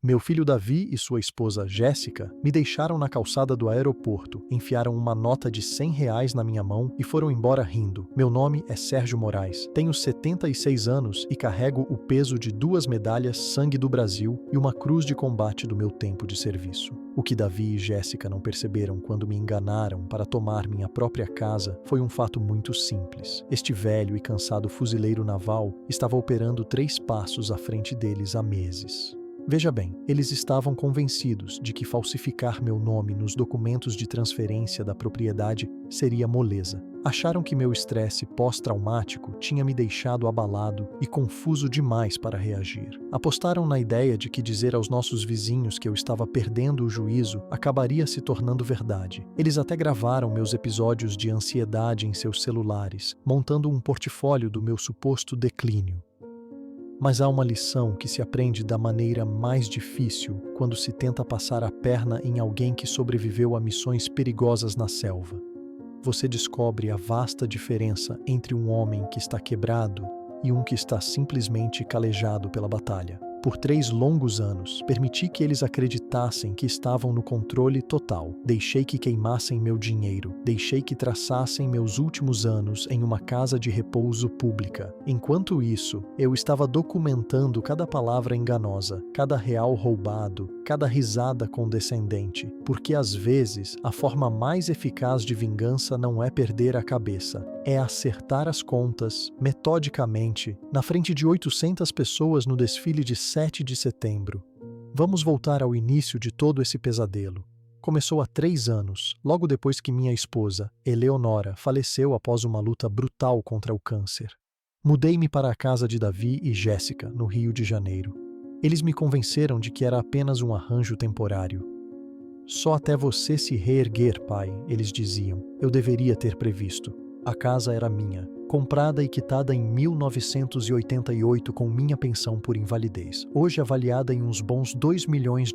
Meu filho Davi e sua esposa Jéssica me deixaram na calçada do aeroporto, enfiaram uma nota de R$ 100 na minha mão e foram embora rindo. Meu nome é Sérgio Moraes, tenho 76 anos e carrego o peso de 2 medalhas Sangue do Brasil e uma cruz de combate do meu tempo de serviço. O que Davi e Jéssica não perceberam quando me enganaram para tomar minha própria casa foi um fato muito simples. Este velho e cansado fuzileiro naval estava operando 3 passos à frente deles há meses. Veja bem, eles estavam convencidos de que falsificar meu nome nos documentos de transferência da propriedade seria moleza. Acharam que meu estresse pós-traumático tinha me deixado abalado e confuso demais para reagir. Apostaram na ideia de que dizer aos nossos vizinhos que eu estava perdendo o juízo acabaria se tornando verdade. Eles até gravaram meus episódios de ansiedade em seus celulares, montando um portfólio do meu suposto declínio. Mas há uma lição que se aprende da maneira mais difícil quando se tenta passar a perna em alguém que sobreviveu a missões perigosas na selva. Você descobre a vasta diferença entre um homem que está quebrado e um que está simplesmente calejado pela batalha. Por 3 longos anos, permiti que eles acreditassem que estavam no controle total. Deixei que queimassem meu dinheiro. Deixei que traçassem meus últimos anos em uma casa de repouso pública. Enquanto isso, eu estava documentando cada palavra enganosa, cada real roubado, cada risada condescendente, porque às vezes a forma mais eficaz de vingança não é perder a cabeça, é acertar as contas, metodicamente, na frente de 800 pessoas no desfile de 7 de setembro. Vamos voltar ao início de todo esse pesadelo. Começou há 3 anos, logo depois que minha esposa, Eleonora, faleceu após uma luta brutal contra o câncer. Mudei-me para a casa de Davi e Jéssica, no Rio de Janeiro. Eles me convenceram de que era apenas um arranjo temporário. Só até você se reerguer, pai, eles diziam. Eu deveria ter previsto. A casa era minha, comprada e quitada em 1988 com minha pensão por invalidez, hoje avaliada em uns bons R$ 2 milhões.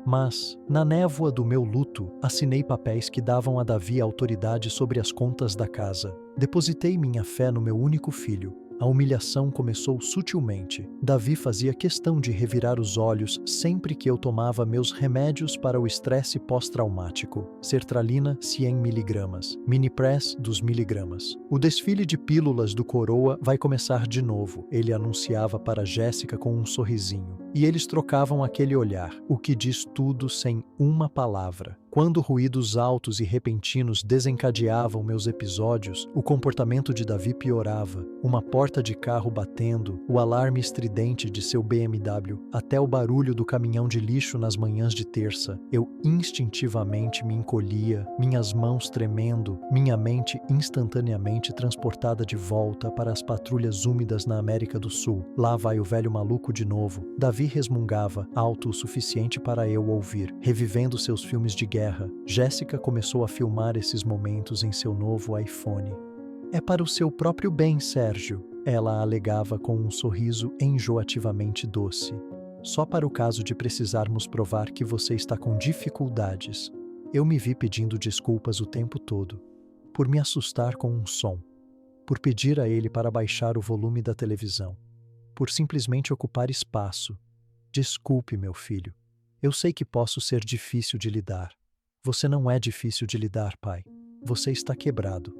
Mas, na névoa do meu luto, assinei papéis que davam a Davi a autoridade sobre as contas da casa. Depositei minha fé no meu único filho. A humilhação começou sutilmente. Davi fazia questão de revirar os olhos sempre que eu tomava meus remédios para o estresse pós-traumático. Sertralina 100 mg, Minipress 2 mg. O desfile de pílulas do Coroa vai começar de novo, ele anunciava para Jéssica com um sorrisinho. E eles trocavam aquele olhar, o que diz tudo sem uma palavra. Quando ruídos altos e repentinos desencadeavam meus episódios, o comportamento de Davi piorava. Uma porta de carro batendo, o alarme estridente de seu BMW, até o barulho do caminhão de lixo nas manhãs de terça. Eu instintivamente me encolhia, minhas mãos tremendo, minha mente instantaneamente transportada de volta para as patrulhas úmidas na América do Sul. Lá vai o velho maluco de novo. Davi resmungava, alto o suficiente para eu ouvir, revivendo seus filmes de guerra. Jéssica começou a filmar esses momentos em seu novo iPhone. É para o seu próprio bem, Sérgio, ela alegava com um sorriso enjoativamente doce. Só para o caso de precisarmos provar que você está com dificuldades. Eu me vi pedindo desculpas o tempo todo, por me assustar com um som, por pedir a ele para baixar o volume da televisão, por simplesmente ocupar espaço. Desculpe, meu filho. Eu sei que posso ser difícil de lidar. Você não é difícil de lidar, pai. Você está quebrado.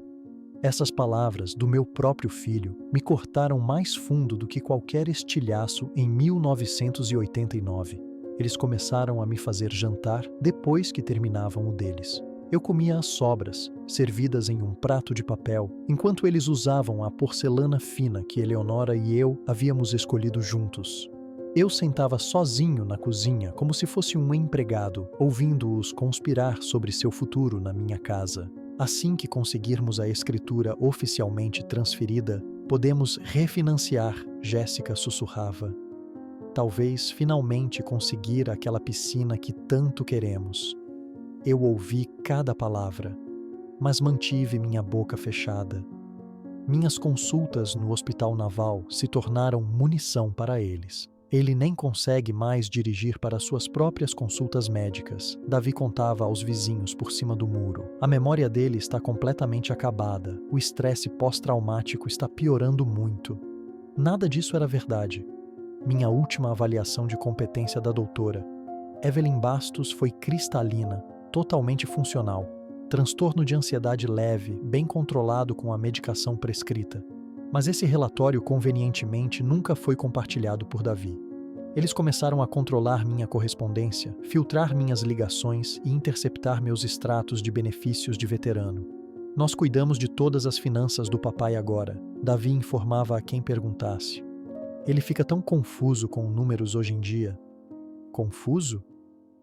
Essas palavras do meu próprio filho me cortaram mais fundo do que qualquer estilhaço em 1989. Eles começaram a me fazer jantar depois que terminavam o deles. Eu comia as sobras, servidas em um prato de papel, enquanto eles usavam a porcelana fina que Eleonora e eu havíamos escolhido juntos. Eu sentava sozinho na cozinha, como se fosse um empregado, ouvindo-os conspirar sobre seu futuro na minha casa. Assim que conseguirmos a escritura oficialmente transferida, podemos refinanciar, Jéssica sussurrava. Talvez finalmente conseguir aquela piscina que tanto queremos. Eu ouvi cada palavra, mas mantive minha boca fechada. Minhas consultas no hospital naval se tornaram munição para eles. Ele nem consegue mais dirigir para suas próprias consultas médicas. Davi contava aos vizinhos por cima do muro. A memória dele está completamente acabada. O estresse pós-traumático está piorando muito. Nada disso era verdade. minha última avaliação de competência da doutora. Evelyn Bastos foi cristalina, totalmente funcional. Transtorno de ansiedade leve, bem controlado com a medicação prescrita. Mas esse relatório, convenientemente, nunca foi compartilhado por Davi. Eles começaram a controlar minha correspondência, filtrar minhas ligações e interceptar meus extratos de benefícios de veterano. Nós cuidamos de todas as finanças do papai agora, Davi informava a quem perguntasse. Ele fica tão confuso com números hoje em dia. Confuso?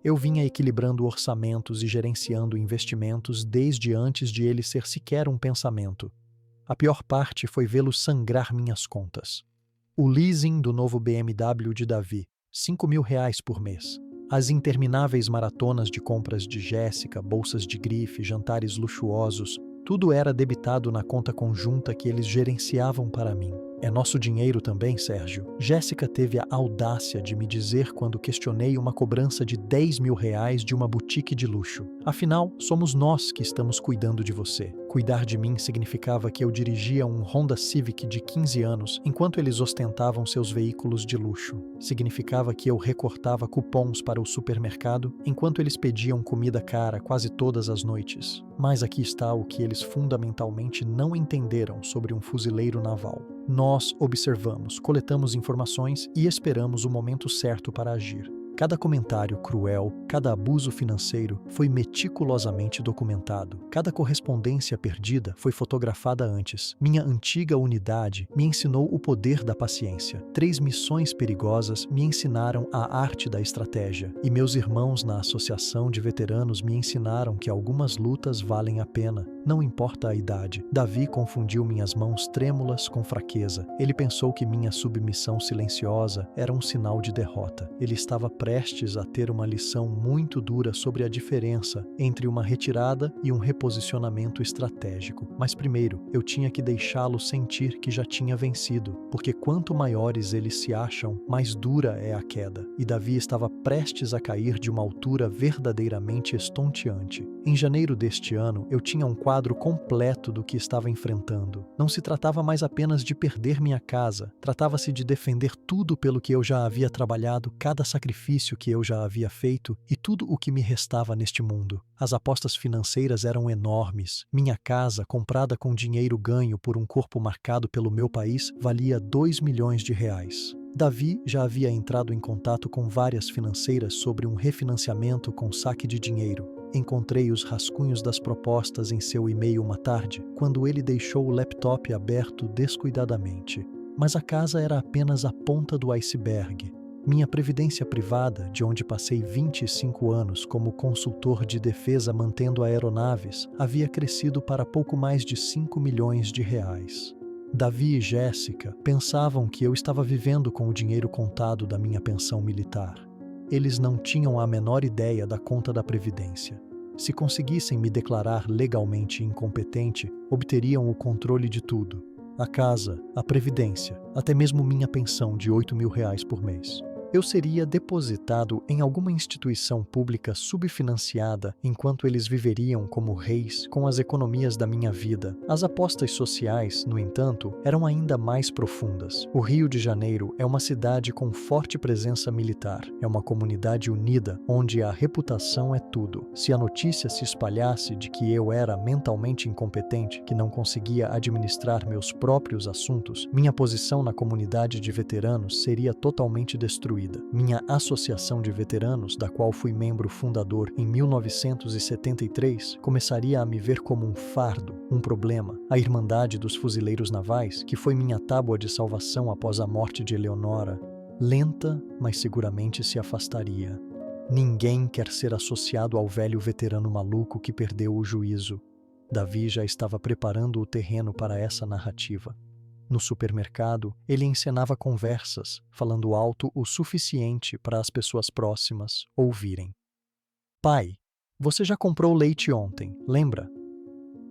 Eu vinha equilibrando orçamentos e gerenciando investimentos desde antes de ele ser sequer um pensamento. A pior parte foi vê-lo sangrar minhas contas. O leasing do novo BMW de Davi, R$ 5.000 por mês. As intermináveis maratonas de compras de Jéssica, bolsas de grife, jantares luxuosos, tudo era debitado na conta conjunta que eles gerenciavam para mim. É nosso dinheiro também, Sérgio. Jéssica teve a audácia de me dizer quando questionei uma cobrança de R$ 10.000 de uma boutique de luxo. Afinal, somos nós que estamos cuidando de você. Cuidar de mim significava que eu dirigia um Honda Civic de 15 anos enquanto eles ostentavam seus veículos de luxo. Significava que eu recortava cupons para o supermercado enquanto eles pediam comida cara quase todas as noites. Mas aqui está o que eles fundamentalmente não entenderam sobre um fuzileiro naval. Nós observamos, coletamos informações e esperamos o momento certo para agir. Cada comentário cruel, cada abuso financeiro foi meticulosamente documentado. Cada correspondência perdida foi fotografada antes. Minha antiga unidade me ensinou o poder da paciência. 3 missões perigosas me ensinaram a arte da estratégia. E meus irmãos na Associação de Veteranos me ensinaram que algumas lutas valem a pena, não importa a idade. Davi confundiu minhas mãos trêmulas com fraqueza. Ele pensou que minha submissão silenciosa era um sinal de derrota. Ele estava prestes a ter uma lição muito dura sobre a diferença entre uma retirada e um reposicionamento estratégico. Mas primeiro, eu tinha que deixá-lo sentir que já tinha vencido, porque quanto maiores eles se acham, mais dura é a queda. E Davi estava prestes a cair de uma altura verdadeiramente estonteante. Em janeiro deste ano, eu tinha um quadro completo do que estava enfrentando. Não se tratava mais apenas de perder minha casa, tratava-se de defender tudo pelo que eu já havia trabalhado, cada sacrifício que eu já havia feito e tudo o que me restava neste mundo. As apostas financeiras eram enormes. Minha casa, comprada com dinheiro ganho por um corpo marcado pelo meu país, valia R$ 2 milhões. Davi já havia entrado em contato com várias financeiras sobre um refinanciamento com saque de dinheiro. Encontrei os rascunhos das propostas em seu e-mail uma tarde, quando ele deixou o laptop aberto descuidadamente. Mas a casa era apenas a ponta do iceberg. Minha previdência privada, de onde passei 25 anos como consultor de defesa mantendo aeronaves, havia crescido para pouco mais de R$ 5 milhões. Davi e Jéssica pensavam que eu estava vivendo com o dinheiro contado da minha pensão militar. Eles não tinham a menor ideia da conta da previdência. Se conseguissem me declarar legalmente incompetente, obteriam o controle de tudo. A casa, a previdência, até mesmo minha pensão de R$ 8.000 por mês. Eu seria depositado em alguma instituição pública subfinanciada enquanto eles viveriam como reis com as economias da minha vida. As apostas sociais, no entanto, eram ainda mais profundas. O Rio de Janeiro é uma cidade com forte presença militar. É uma comunidade unida, onde a reputação é tudo. Se a notícia se espalhasse de que eu era mentalmente incompetente, que não conseguia administrar meus próprios assuntos, minha posição na comunidade de veteranos seria totalmente destruída. Minha associação de veteranos, da qual fui membro fundador em 1973, começaria a me ver como um fardo, um problema. A Irmandade dos Fuzileiros Navais, que foi minha tábua de salvação após a morte de Eleonora, lenta, mas seguramente se afastaria. Ninguém quer ser associado ao velho veterano maluco que perdeu o juízo. Davi já estava preparando o terreno para essa narrativa. No supermercado, ele encenava conversas, falando alto o suficiente para as pessoas próximas ouvirem. Pai, você já comprou leite ontem, lembra?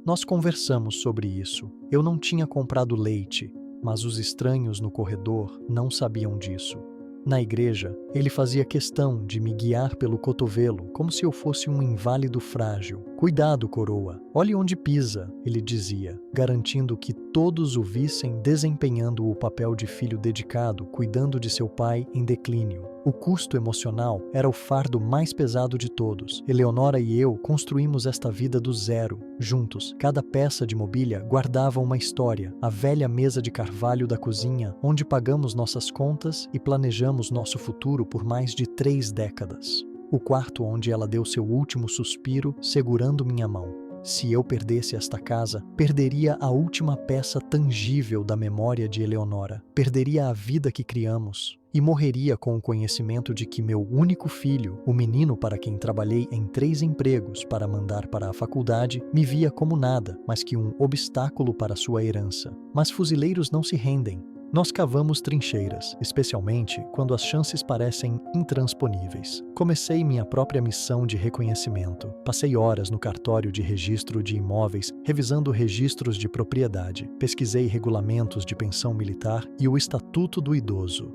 Nós conversamos sobre isso. Eu não tinha comprado leite, mas os estranhos no corredor não sabiam disso. Na igreja, ele fazia questão de me guiar pelo cotovelo como se eu fosse um inválido frágil. Cuidado, coroa. Olhe onde pisa, ele dizia, garantindo que todos o vissem desempenhando o papel de filho dedicado, cuidando de seu pai em declínio. O custo emocional era o fardo mais pesado de todos. Eleonora e eu construímos esta vida do zero, juntos. Cada peça de mobília guardava uma história. A velha mesa de carvalho da cozinha, onde pagamos nossas contas e planejamos nosso futuro por mais de 3 décadas. O quarto onde ela deu seu último suspiro, segurando minha mão. Se eu perdesse esta casa, perderia a última peça tangível da memória de Eleonora. Perderia a vida que criamos. E morreria com o conhecimento de que meu único filho, o menino para quem trabalhei em 3 empregos para mandar para a faculdade, me via como nada, mas que um obstáculo para sua herança. Mas fuzileiros não se rendem. Nós cavamos trincheiras, especialmente quando as chances parecem intransponíveis. Comecei minha própria missão de reconhecimento. Passei horas no cartório de registro de imóveis, revisando registros de propriedade. Pesquisei regulamentos de pensão militar e o Estatuto do Idoso.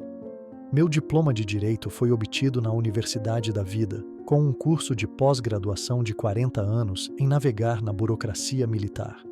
Meu diploma de Direito foi obtido na Universidade da Vida, com um curso de pós-graduação de 40 anos em navegar na burocracia militar.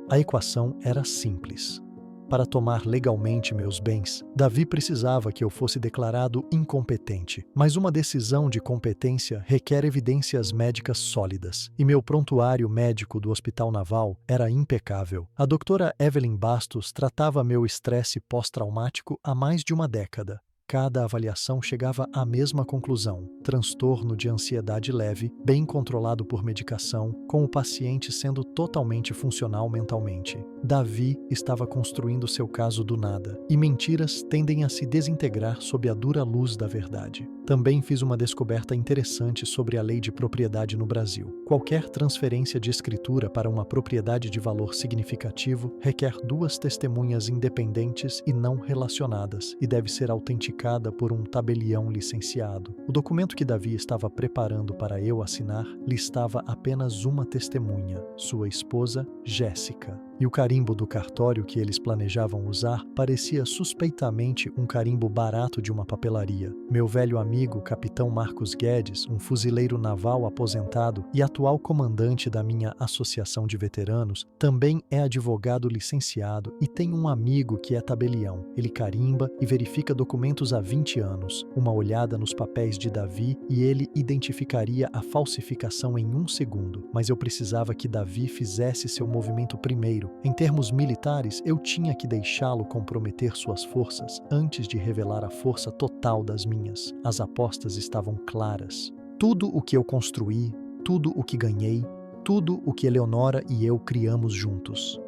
A equação era simples. Para tomar legalmente meus bens, Davi precisava que eu fosse declarado incompetente. Mas uma decisão de competência requer evidências médicas sólidas, e meu prontuário médico do Hospital Naval era impecável. A doutora Evelyn Bastos tratava meu estresse pós-traumático há mais de uma década. Cada avaliação chegava à mesma conclusão: transtorno de ansiedade leve, bem controlado por medicação, com o paciente sendo totalmente funcional mentalmente. Davi estava construindo seu caso do nada, e mentiras tendem a se desintegrar sob a dura luz da verdade. Também fiz uma descoberta interessante sobre a lei de propriedade no Brasil. Qualquer transferência de escritura para uma propriedade de valor significativo requer 2 testemunhas independentes e não relacionadas, e deve ser autenticada por um tabelião licenciado. O documento que Davi estava preparando para eu assinar listava apenas uma testemunha, sua esposa, Jéssica. E o carimbo do cartório que eles planejavam usar parecia suspeitamente um carimbo barato de uma papelaria. Meu velho amigo, capitão Marcos Guedes, um fuzileiro naval aposentado e atual comandante da minha associação de veteranos, também é advogado licenciado e tem um amigo que é tabelião. Ele carimba e verifica documentos há 20 anos. Uma olhada nos papéis de Davi e ele identificaria a falsificação em 1 segundo. Mas eu precisava que Davi fizesse seu movimento primeiro. Em termos militares, eu tinha que deixá-lo comprometer suas forças antes de revelar a força total das minhas. As apostas estavam claras. Tudo o que eu construí, tudo o que ganhei, tudo o que Eleonora e eu criamos juntos.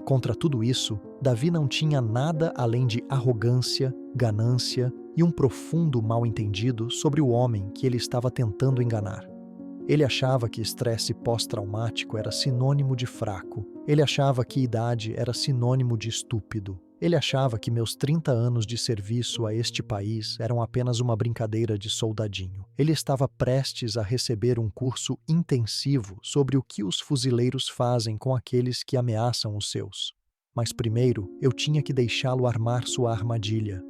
Contra tudo isso, Davi não tinha nada além de arrogância, ganância e um profundo mal-entendido sobre o homem que ele estava tentando enganar. Ele achava que estresse pós-traumático era sinônimo de fraco. Ele achava que idade era sinônimo de estúpido. Ele achava que meus 30 anos de serviço a este país eram apenas uma brincadeira de soldadinho. Ele estava prestes a receber um curso intensivo sobre o que os fuzileiros fazem com aqueles que ameaçam os seus. Mas primeiro, eu tinha que deixá-lo armar sua armadilha.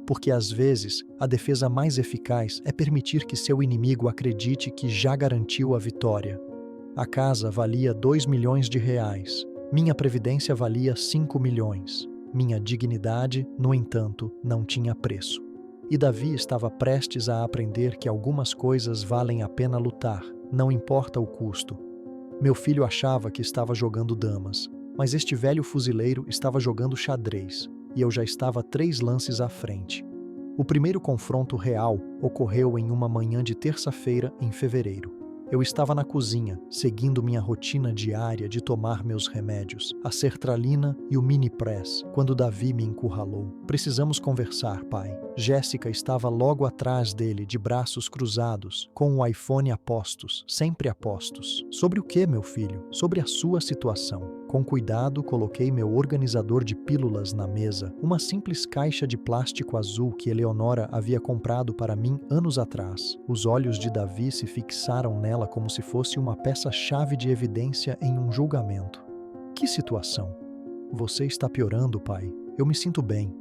Porque às vezes, a defesa mais eficaz é permitir que seu inimigo acredite que já garantiu a vitória. A casa valia 2 milhões de reais. Minha previdência valia 5 milhões. Minha dignidade, no entanto, não tinha preço. E Davi estava prestes a aprender que algumas coisas valem a pena lutar, não importa o custo. Meu filho achava que estava jogando damas, mas este velho fuzileiro estava jogando xadrez. E eu já estava 3 lances à frente. O primeiro confronto real ocorreu em uma manhã de terça-feira em fevereiro. Eu estava na cozinha, seguindo minha rotina diária de tomar meus remédios, a sertralina e o mini-press, quando Davi me encurralou. Precisamos conversar, pai. Jéssica estava logo atrás dele, de braços cruzados, com o iPhone a postos, sempre a postos. Sobre o que, meu filho? Sobre a sua situação. Com cuidado, coloquei meu organizador de pílulas na mesa, uma simples caixa de plástico azul que Eleonora havia comprado para mim anos atrás. Os olhos de Davi se fixaram nela como se fosse uma peça-chave de evidência em um julgamento. Que situação? Você está piorando, pai. Eu me sinto bem.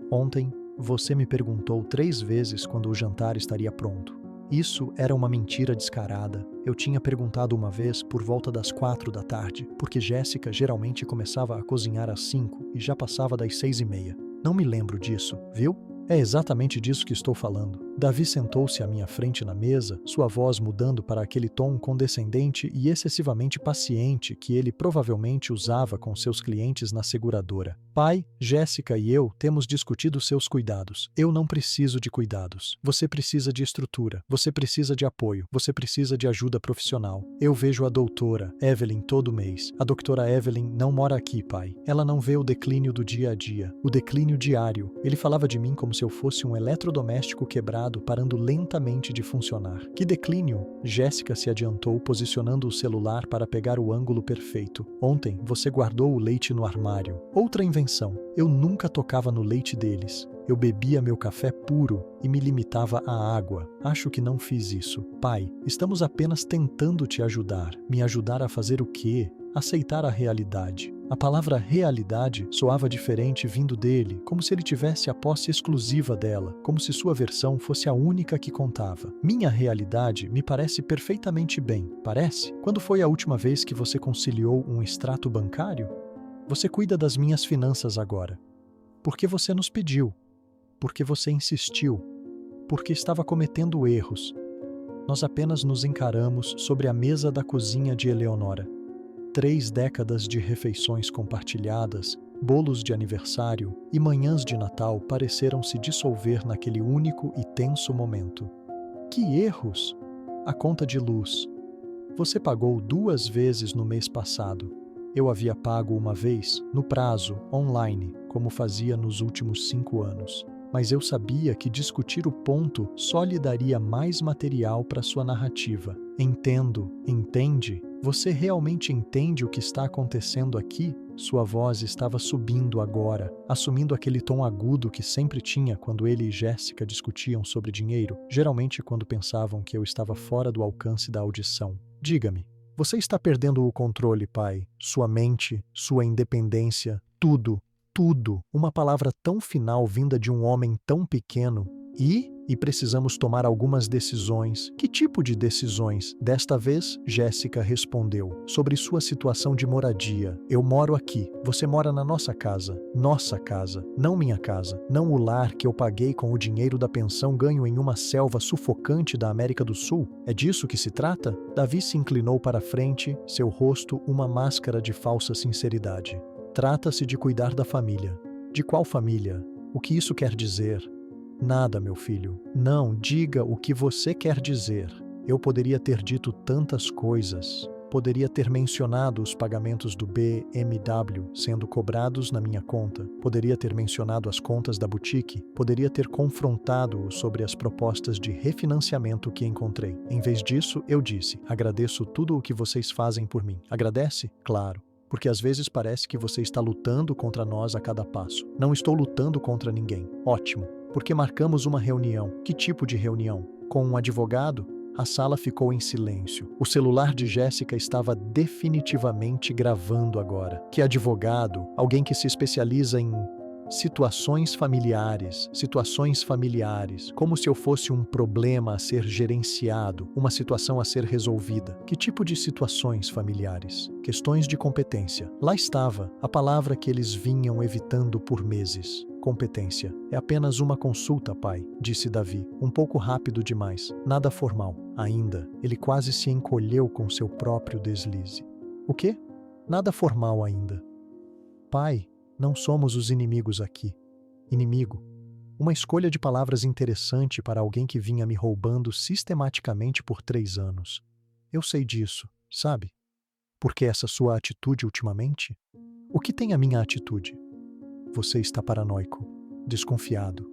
Ontem, você me perguntou 3 vezes quando o jantar estaria pronto. Isso era uma mentira descarada. Eu tinha perguntado uma vez por volta das 4 da tarde, porque Jéssica geralmente começava a cozinhar às 5 e já passava das 6:30. Não me lembro disso, viu? É exatamente disso que estou falando. Davi sentou-se à minha frente na mesa, sua voz mudando para aquele tom condescendente e excessivamente paciente que ele provavelmente usava com seus clientes na seguradora. Pai, Jéssica e eu temos discutido seus cuidados. Eu não preciso de cuidados. Você precisa de estrutura. Você precisa de apoio. Você precisa de ajuda profissional. Eu vejo a doutora Evelyn todo mês. A doutora Evelyn não mora aqui, pai. Ela não vê o declínio do dia a dia. O declínio diário. Ele falava de mim como se eu fosse um eletrodoméstico quebrado parando lentamente de funcionar. Que declínio? Jéssica se adiantou, posicionando o celular para pegar o ângulo perfeito. Ontem, você guardou o leite no armário. Outra invenção. Eu nunca tocava no leite deles. Eu bebia meu café puro e me limitava à água. Acho que não fiz isso. Pai, estamos apenas tentando te ajudar. Me ajudar a fazer o quê? Aceitar a realidade. A palavra realidade soava diferente vindo dele, como se ele tivesse a posse exclusiva dela, como se sua versão fosse a única que contava. Minha realidade me parece perfeitamente bem. Parece? Quando foi a última vez que você conciliou um extrato bancário? Você cuida das minhas finanças agora. Porque você nos pediu. Porque você insistiu. Porque estava cometendo erros. Nós apenas nos encaramos sobre a mesa da cozinha de Eleonora. 3 décadas de refeições compartilhadas, bolos de aniversário e manhãs de Natal pareceram se dissolver naquele único e tenso momento. Que erros! A conta de luz. Você pagou 2 vezes no mês passado. Eu havia pago uma vez, no prazo, online, como fazia nos últimos 5 anos. Mas eu sabia que discutir o ponto só lhe daria mais material para sua narrativa. Entende? Você realmente entende o que está acontecendo aqui? Sua voz estava subindo agora, assumindo aquele tom agudo que sempre tinha quando ele e Jéssica discutiam sobre dinheiro, geralmente quando pensavam que eu estava fora do alcance da audição. Diga-me, você está perdendo o controle, pai? Sua mente, sua independência, tudo. Uma palavra tão final vinda de um homem tão pequeno. E precisamos tomar algumas decisões. Que tipo de decisões? Desta vez, Jéssica respondeu. Sobre sua situação de moradia. Eu moro aqui. Você mora na nossa casa. Nossa casa. Não minha casa. Não o lar que eu paguei com o dinheiro da pensão ganho em uma selva sufocante da América do Sul. É disso que se trata? Davi se inclinou para a frente, seu rosto uma máscara de falsa sinceridade. Trata-se de cuidar da família. De qual família? O que isso quer dizer? Nada, meu filho. Não, diga o que você quer dizer. Eu poderia ter dito tantas coisas. Poderia ter mencionado os pagamentos do BMW sendo cobrados na minha conta. Poderia ter mencionado as contas da boutique. Poderia ter confrontado-o sobre as propostas de refinanciamento que encontrei. Em vez disso, eu disse: agradeço tudo o que vocês fazem por mim. Agradece? Claro. Porque às vezes parece que você está lutando contra nós a cada passo. Não estou lutando contra ninguém. Ótimo. Porque marcamos uma reunião. Que tipo de reunião? Com um advogado? A sala ficou em silêncio. O celular de Jéssica estava definitivamente gravando agora. Que advogado? Alguém que se especializa em situações familiares, como se eu fosse um problema a ser gerenciado, uma situação a ser resolvida. Que tipo de situações familiares? Questões de competência. Lá estava, a palavra que eles vinham evitando por meses. Competência. É apenas uma consulta, pai, disse Davi, um pouco rápido demais. Nada formal. Ainda. Ele quase se encolheu com seu próprio deslize. O quê? Nada formal ainda. Pai, não somos os inimigos aqui. Inimigo. Uma escolha de palavras interessante para alguém que vinha me roubando sistematicamente por 3 anos. Eu sei disso, sabe? Porque essa sua atitude ultimamente? O que tem a minha atitude? Você está paranoico, desconfiado,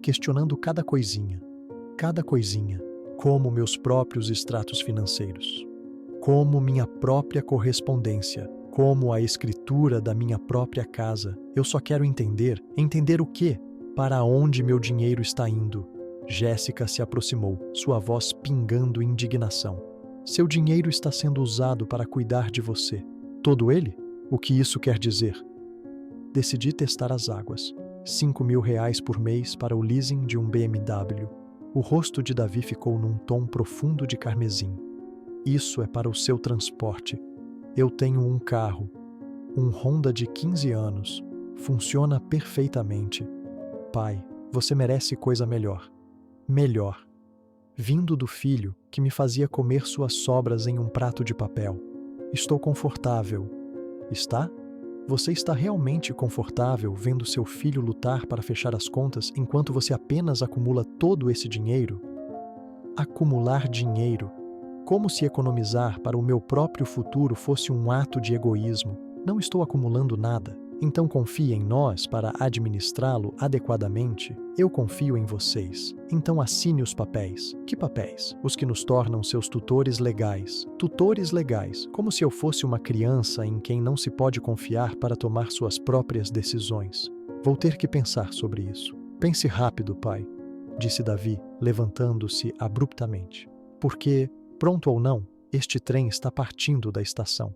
questionando cada coisinha, como meus próprios extratos financeiros, como minha própria correspondência, como a escritura da minha própria casa. Eu só quero entender o quê? Para onde meu dinheiro está indo? Jéssica se aproximou, sua voz pingando indignação. Seu dinheiro está sendo usado para cuidar de você. Todo ele? O que isso quer dizer? Decidi testar as águas. R$ 5.000 por mês para o leasing de um BMW. O rosto de Davi ficou num tom profundo de carmesim. Isso é para o seu transporte. Eu tenho um carro, um Honda de 15 anos. Funciona perfeitamente. Pai, você merece coisa melhor. Melhor. Vindo do filho que me fazia comer suas sobras em um prato de papel. Estou confortável. Está? Você está realmente confortável vendo seu filho lutar para fechar as contas enquanto você apenas acumula todo esse dinheiro? Acumular dinheiro. Como se economizar para o meu próprio futuro fosse um ato de egoísmo. Não estou acumulando nada. Então confie em nós para administrá-lo adequadamente. Eu confio em vocês. Então assine os papéis. Que papéis? Os que nos tornam seus tutores legais. Tutores legais, como se eu fosse uma criança em quem não se pode confiar para tomar suas próprias decisões. Vou ter que pensar sobre isso. Pense rápido, pai, disse Davi, levantando-se abruptamente. Porque, pronto ou não, este trem está partindo da estação.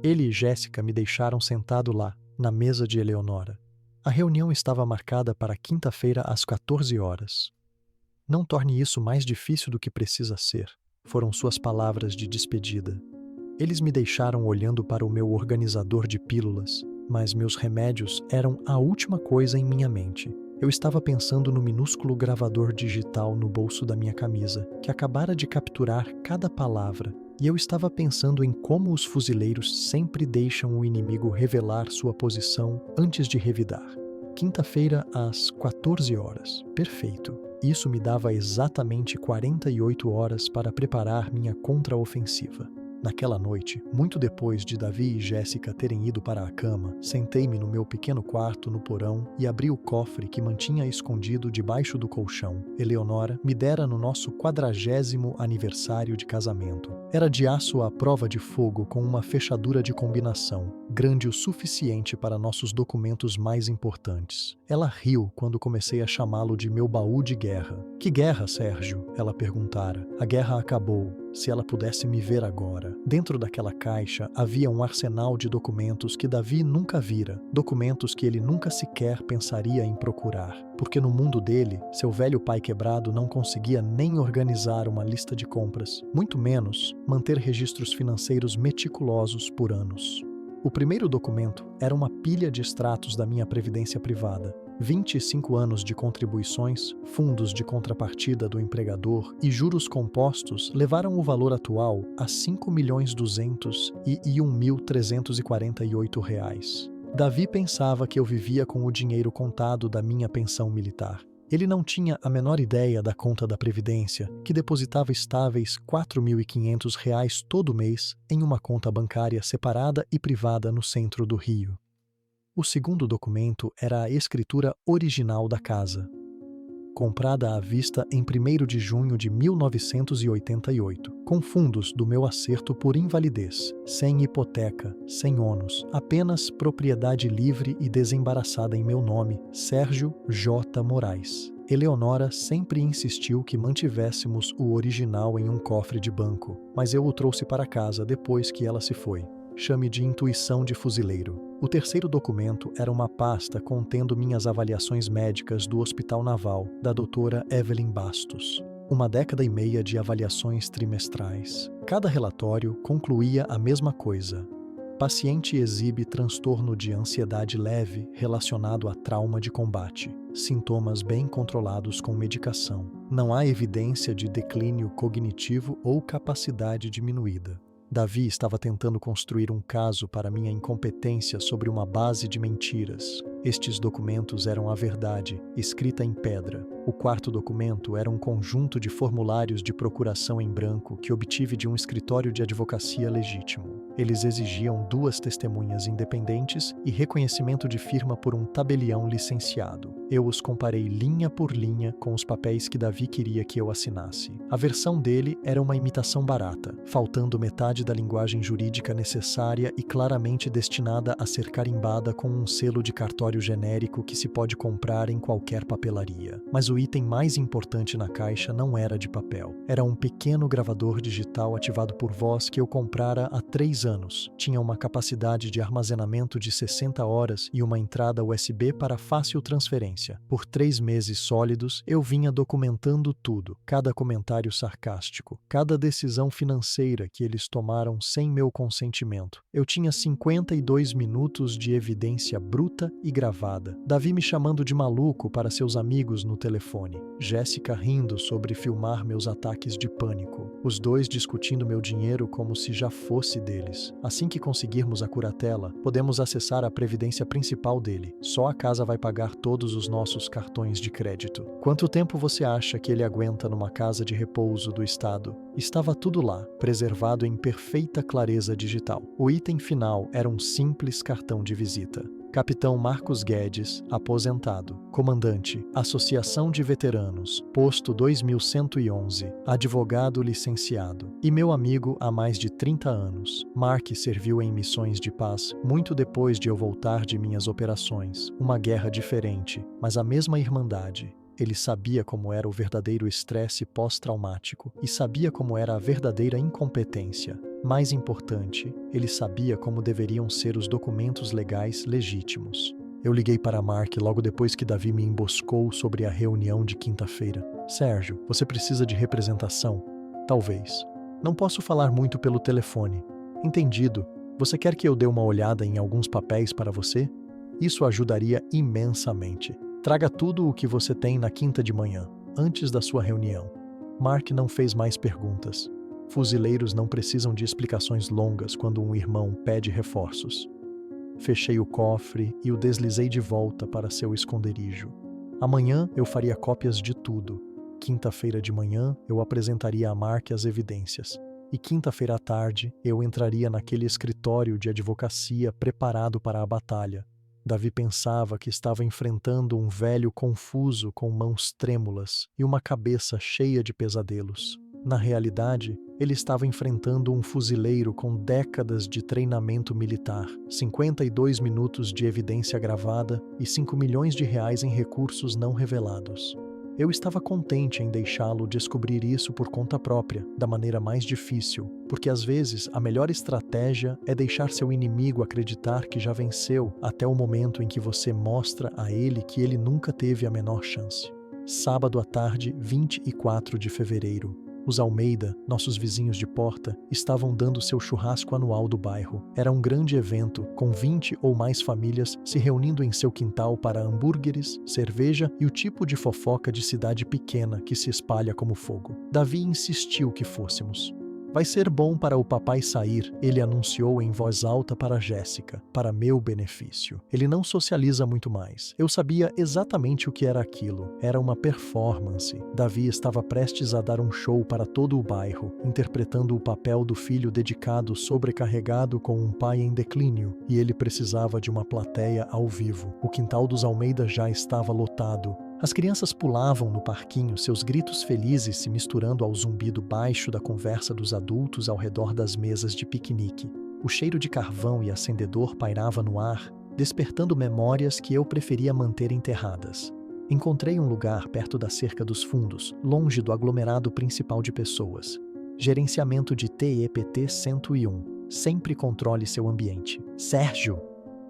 Ele e Jéssica me deixaram sentado lá, na mesa de Eleonora. A reunião estava marcada para quinta-feira às 14 horas. Não torne isso mais difícil do que precisa ser, foram suas palavras de despedida. Eles me deixaram olhando para o meu organizador de pílulas, mas meus remédios eram a última coisa em minha mente. Eu estava pensando no minúsculo gravador digital no bolso da minha camisa, que acabara de capturar cada palavra. E eu estava pensando em como os fuzileiros sempre deixam o inimigo revelar sua posição antes de revidar. Quinta-feira às 14 horas. Perfeito. Isso me dava exatamente 48 horas para preparar minha contraofensiva. Naquela noite, muito depois de Davi e Jéssica terem ido para a cama, sentei-me no meu pequeno quarto no porão e abri o cofre que mantinha escondido debaixo do colchão. Eleonora me dera no nosso 40º aniversário de casamento. Era de aço à prova de fogo com uma fechadura de combinação, grande o suficiente para nossos documentos mais importantes. Ela riu quando comecei a chamá-lo de meu baú de guerra. Que guerra, Sérgio? Ela perguntara. A guerra acabou. Se ela pudesse me ver agora. Dentro daquela caixa havia um arsenal de documentos que Davi nunca vira, documentos que ele nunca sequer pensaria em procurar, porque no mundo dele, seu velho pai quebrado não conseguia nem organizar uma lista de compras, muito menos manter registros financeiros meticulosos por anos. O primeiro documento era uma pilha de extratos da minha previdência privada. 25 anos de contribuições, fundos de contrapartida do empregador e juros compostos levaram o valor atual a R$ 5.201.348. Davi pensava que eu vivia com o dinheiro contado da minha pensão militar. Ele não tinha a menor ideia da conta da Previdência, que depositava estáveis R$ 4.500 todo mês em uma conta bancária separada e privada no centro do Rio. O segundo documento era a escritura original da casa, comprada à vista em 1º de junho de 1988, com fundos do meu acerto por invalidez, sem hipoteca, sem ônus, apenas propriedade livre e desembaraçada em meu nome, Sérgio J. Moraes. Eleonora sempre insistiu que mantivéssemos o original em um cofre de banco, mas eu o trouxe para casa depois que ela se foi. Chame de intuição de fuzileiro. O terceiro documento era uma pasta contendo minhas avaliações médicas do Hospital Naval, da doutora Evelyn Bastos. 10 de avaliações trimestrais. Cada relatório concluía a mesma coisa. Paciente exibe transtorno de ansiedade leve relacionado a trauma de combate. Sintomas bem controlados com medicação. Não há evidência de declínio cognitivo ou capacidade diminuída. Davi estava tentando construir um caso para minha incompetência sobre uma base de mentiras. Estes documentos eram a verdade, escrita em pedra. O quarto documento era um conjunto de formulários de procuração em branco que obtive de um escritório de advocacia legítimo. Eles exigiam 2 testemunhas independentes e reconhecimento de firma por um tabelião licenciado. Eu os comparei linha por linha com os papéis que Davi queria que eu assinasse. A versão dele era uma imitação barata, faltando metade da linguagem jurídica necessária e claramente destinada a ser carimbada com um selo de cartório genérico que se pode comprar em qualquer papelaria. Mas o o item mais importante na caixa não era de papel. Era um pequeno gravador digital ativado por voz que eu comprara há 3 anos. Tinha uma capacidade de armazenamento de 60 horas e uma entrada USB para fácil transferência. Por 3 meses sólidos, eu vinha documentando tudo, cada comentário sarcástico, cada decisão financeira que eles tomaram sem meu consentimento. Eu tinha 52 minutos de evidência bruta e gravada. Davi me chamando de maluco para seus amigos no telefone. Jéssica rindo sobre filmar meus ataques de pânico. Os dois discutindo meu dinheiro como se já fosse deles. Assim que conseguirmos a curatela, podemos acessar a previdência principal dele. Só a casa vai pagar todos os nossos cartões de crédito. Quanto tempo você acha que ele aguenta numa casa de repouso do estado? Estava tudo lá, preservado em perfeita clareza digital. O item final era um simples cartão de visita. Capitão Marcos Guedes, aposentado. Comandante, Associação de Veteranos, posto 2111, advogado licenciado. E meu amigo há mais de 30 anos. Mark serviu em missões de paz muito depois de eu voltar de minhas operações. Uma guerra diferente, mas a mesma irmandade. Ele sabia como era o verdadeiro estresse pós-traumático e sabia como era a verdadeira incompetência. Mais importante, ele sabia como deveriam ser os documentos legais legítimos. Eu liguei para Mark logo depois que Davi me emboscou sobre a reunião de quinta-feira. Sérgio, você precisa de representação? Talvez. Não posso falar muito pelo telefone. Entendido. Você quer que eu dê uma olhada em alguns papéis para você? Isso ajudaria imensamente. Traga tudo o que você tem na quinta de manhã, antes da sua reunião. Mark não fez mais perguntas. Fuzileiros não precisam de explicações longas quando um irmão pede reforços. Fechei o cofre e o deslizei de volta para seu esconderijo. Amanhã eu faria cópias de tudo. Quinta-feira de manhã eu apresentaria a Mark as evidências. E quinta-feira à tarde eu entraria naquele escritório de advocacia preparado para a batalha. Davi pensava que estava enfrentando um velho confuso com mãos trêmulas e uma cabeça cheia de pesadelos. Na realidade, ele estava enfrentando um fuzileiro com décadas de treinamento militar, 52 minutos de evidência gravada e 5 milhões de reais em recursos não revelados. Eu estava contente em deixá-lo descobrir isso por conta própria, da maneira mais difícil, porque às vezes a melhor estratégia é deixar seu inimigo acreditar que já venceu até o momento em que você mostra a ele que ele nunca teve a menor chance. Sábado à tarde, 24 de fevereiro. Os Almeida, nossos vizinhos de porta, estavam dando seu churrasco anual do bairro. Era um grande evento, com 20 ou mais famílias se reunindo em seu quintal para hambúrgueres, cerveja e o tipo de fofoca de cidade pequena que se espalha como fogo. Davi insistiu que fôssemos. Vai ser bom para o papai sair, ele anunciou em voz alta para Jéssica, para meu benefício. Ele não socializa muito mais. Eu sabia exatamente o que era aquilo. Era uma performance. Davi estava prestes a dar um show para todo o bairro, interpretando o papel do filho dedicado sobrecarregado com um pai em declínio, e ele precisava de uma plateia ao vivo. O quintal dos Almeida já estava lotado. As crianças pulavam no parquinho, seus gritos felizes se misturando ao zumbido baixo da conversa dos adultos ao redor das mesas de piquenique. O cheiro de carvão e acendedor pairava no ar, despertando memórias que eu preferia manter enterradas. Encontrei um lugar perto da cerca dos fundos, longe do aglomerado principal de pessoas. Gerenciamento de TEPT 101. Sempre controle seu ambiente. Sérgio!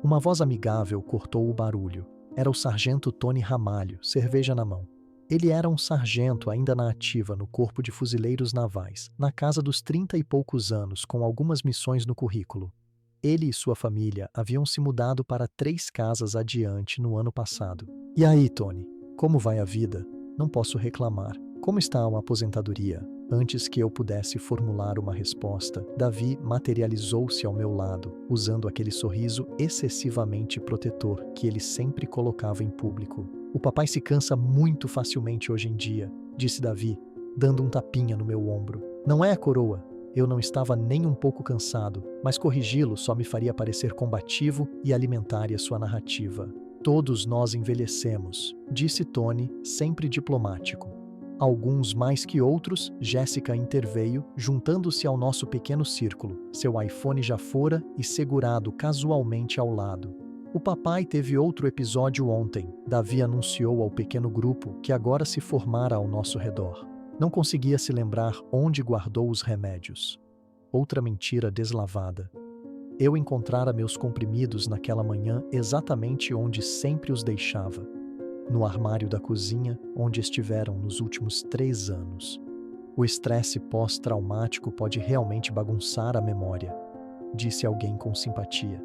Uma voz amigável cortou o barulho. Era o sargento Tony Ramalho, cerveja na mão. Ele era um sargento ainda na ativa no Corpo de Fuzileiros Navais, na casa dos 30 e poucos anos, com algumas missões no currículo. Ele e sua família haviam se mudado para 3 casas adiante no ano passado. E aí, Tony? Como vai a vida? Não posso reclamar. Como está uma aposentadoria? Antes que eu pudesse formular uma resposta, Davi materializou-se ao meu lado, usando aquele sorriso excessivamente protetor que ele sempre colocava em público. O papai se cansa muito facilmente hoje em dia, disse Davi, dando um tapinha no meu ombro. Não é a coroa. Eu não estava nem um pouco cansado, mas corrigi-lo só me faria parecer combativo e alimentaria sua narrativa. Todos nós envelhecemos, disse Tony, sempre diplomático. Alguns mais que outros, Jéssica interveio, juntando-se ao nosso pequeno círculo. Seu iPhone já fora e segurado casualmente ao lado. O papai teve outro episódio ontem. Davi anunciou ao pequeno grupo que agora se formara ao nosso redor. Não conseguia se lembrar onde guardou os remédios. Outra mentira deslavada. Eu encontrara meus comprimidos naquela manhã exatamente onde sempre os deixava. No armário da cozinha, onde estiveram nos últimos 3 anos. O estresse pós-traumático pode realmente bagunçar a memória, disse alguém com simpatia.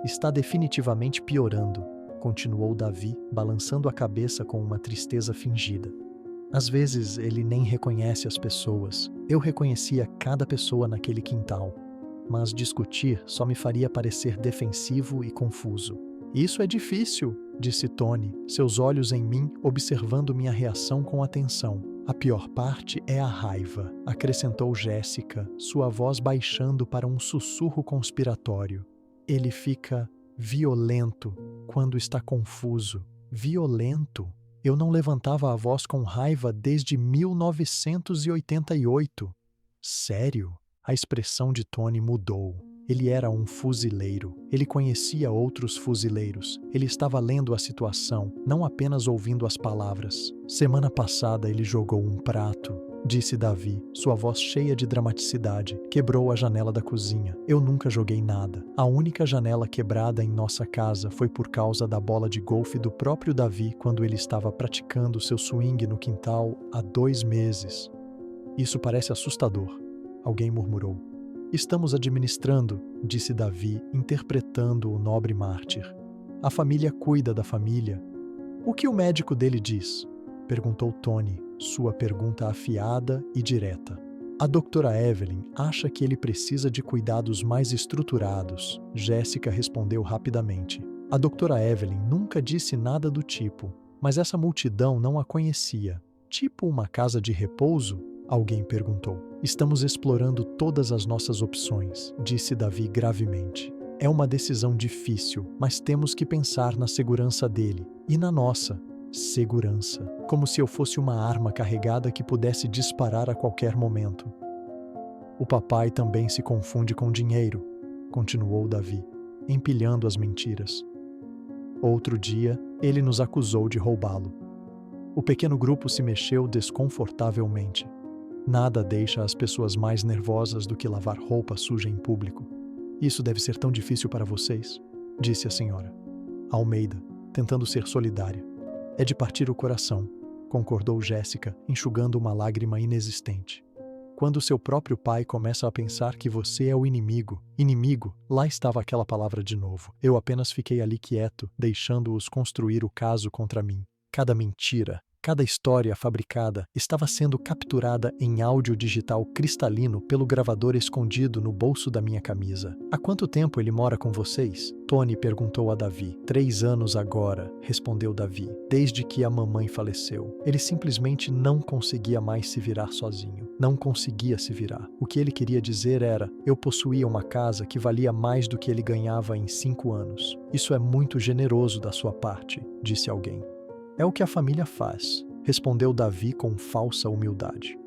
Está definitivamente piorando, continuou Davi, balançando a cabeça com uma tristeza fingida. Às vezes ele nem reconhece as pessoas. Eu reconhecia cada pessoa naquele quintal, mas discutir só me faria parecer defensivo e confuso. Isso é difícil, disse Tony, seus olhos em mim observando minha reação com atenção. A pior parte é a raiva, acrescentou Jéssica, sua voz baixando para um sussurro conspiratório. Ele fica violento quando está confuso. Violento? Eu não levantava a voz com raiva desde 1988. Sério? A expressão de Tony mudou. Ele era um fuzileiro. Ele conhecia outros fuzileiros. Ele estava lendo a situação, não apenas ouvindo as palavras. Semana passada ele jogou um prato, disse Davi, sua voz cheia de dramaticidade. Quebrou a janela da cozinha. Eu nunca joguei nada. A única janela quebrada em nossa casa foi por causa da bola de golfe do próprio Davi quando ele estava praticando seu swing no quintal há 2 meses. Isso parece assustador, alguém murmurou. Estamos administrando, disse Davi, interpretando o nobre mártir. A família cuida da família. O que o médico dele diz? Perguntou Tony, sua pergunta afiada e direta. A doutora Evelyn acha que ele precisa de cuidados mais estruturados, Jéssica respondeu rapidamente. A doutora Evelyn nunca disse nada do tipo, mas essa multidão não a conhecia. Tipo uma casa de repouso? Alguém perguntou. Estamos explorando todas as nossas opções, disse Davi gravemente. É uma decisão difícil, mas temos que pensar na segurança dele e na nossa segurança, como se eu fosse uma arma carregada que pudesse disparar a qualquer momento. O papai também se confunde com dinheiro, continuou Davi, empilhando as mentiras. Outro dia, ele nos acusou de roubá-lo. O pequeno grupo se mexeu desconfortavelmente. Nada deixa as pessoas mais nervosas do que lavar roupa suja em público. Isso deve ser tão difícil para vocês, disse a senhora Almeida, tentando ser solidária. É de partir o coração, concordou Jéssica, enxugando uma lágrima inexistente. Quando seu próprio pai começa a pensar que você é o inimigo, lá estava aquela palavra de novo. Eu apenas fiquei ali quieto, deixando-os construir o caso contra mim. Cada mentira, cada história fabricada estava sendo capturada em áudio digital cristalino pelo gravador escondido no bolso da minha camisa. Há quanto tempo ele mora com vocês? Tony perguntou a Davi. 3 anos agora, respondeu Davi, desde que a mamãe faleceu. Ele simplesmente não conseguia mais se virar sozinho. Não conseguia se virar. O que ele queria dizer era, eu possuía uma casa que valia mais do que ele ganhava em 5 anos. Isso é muito generoso da sua parte, disse alguém. É o que a família faz, respondeu Davi com falsa humildade.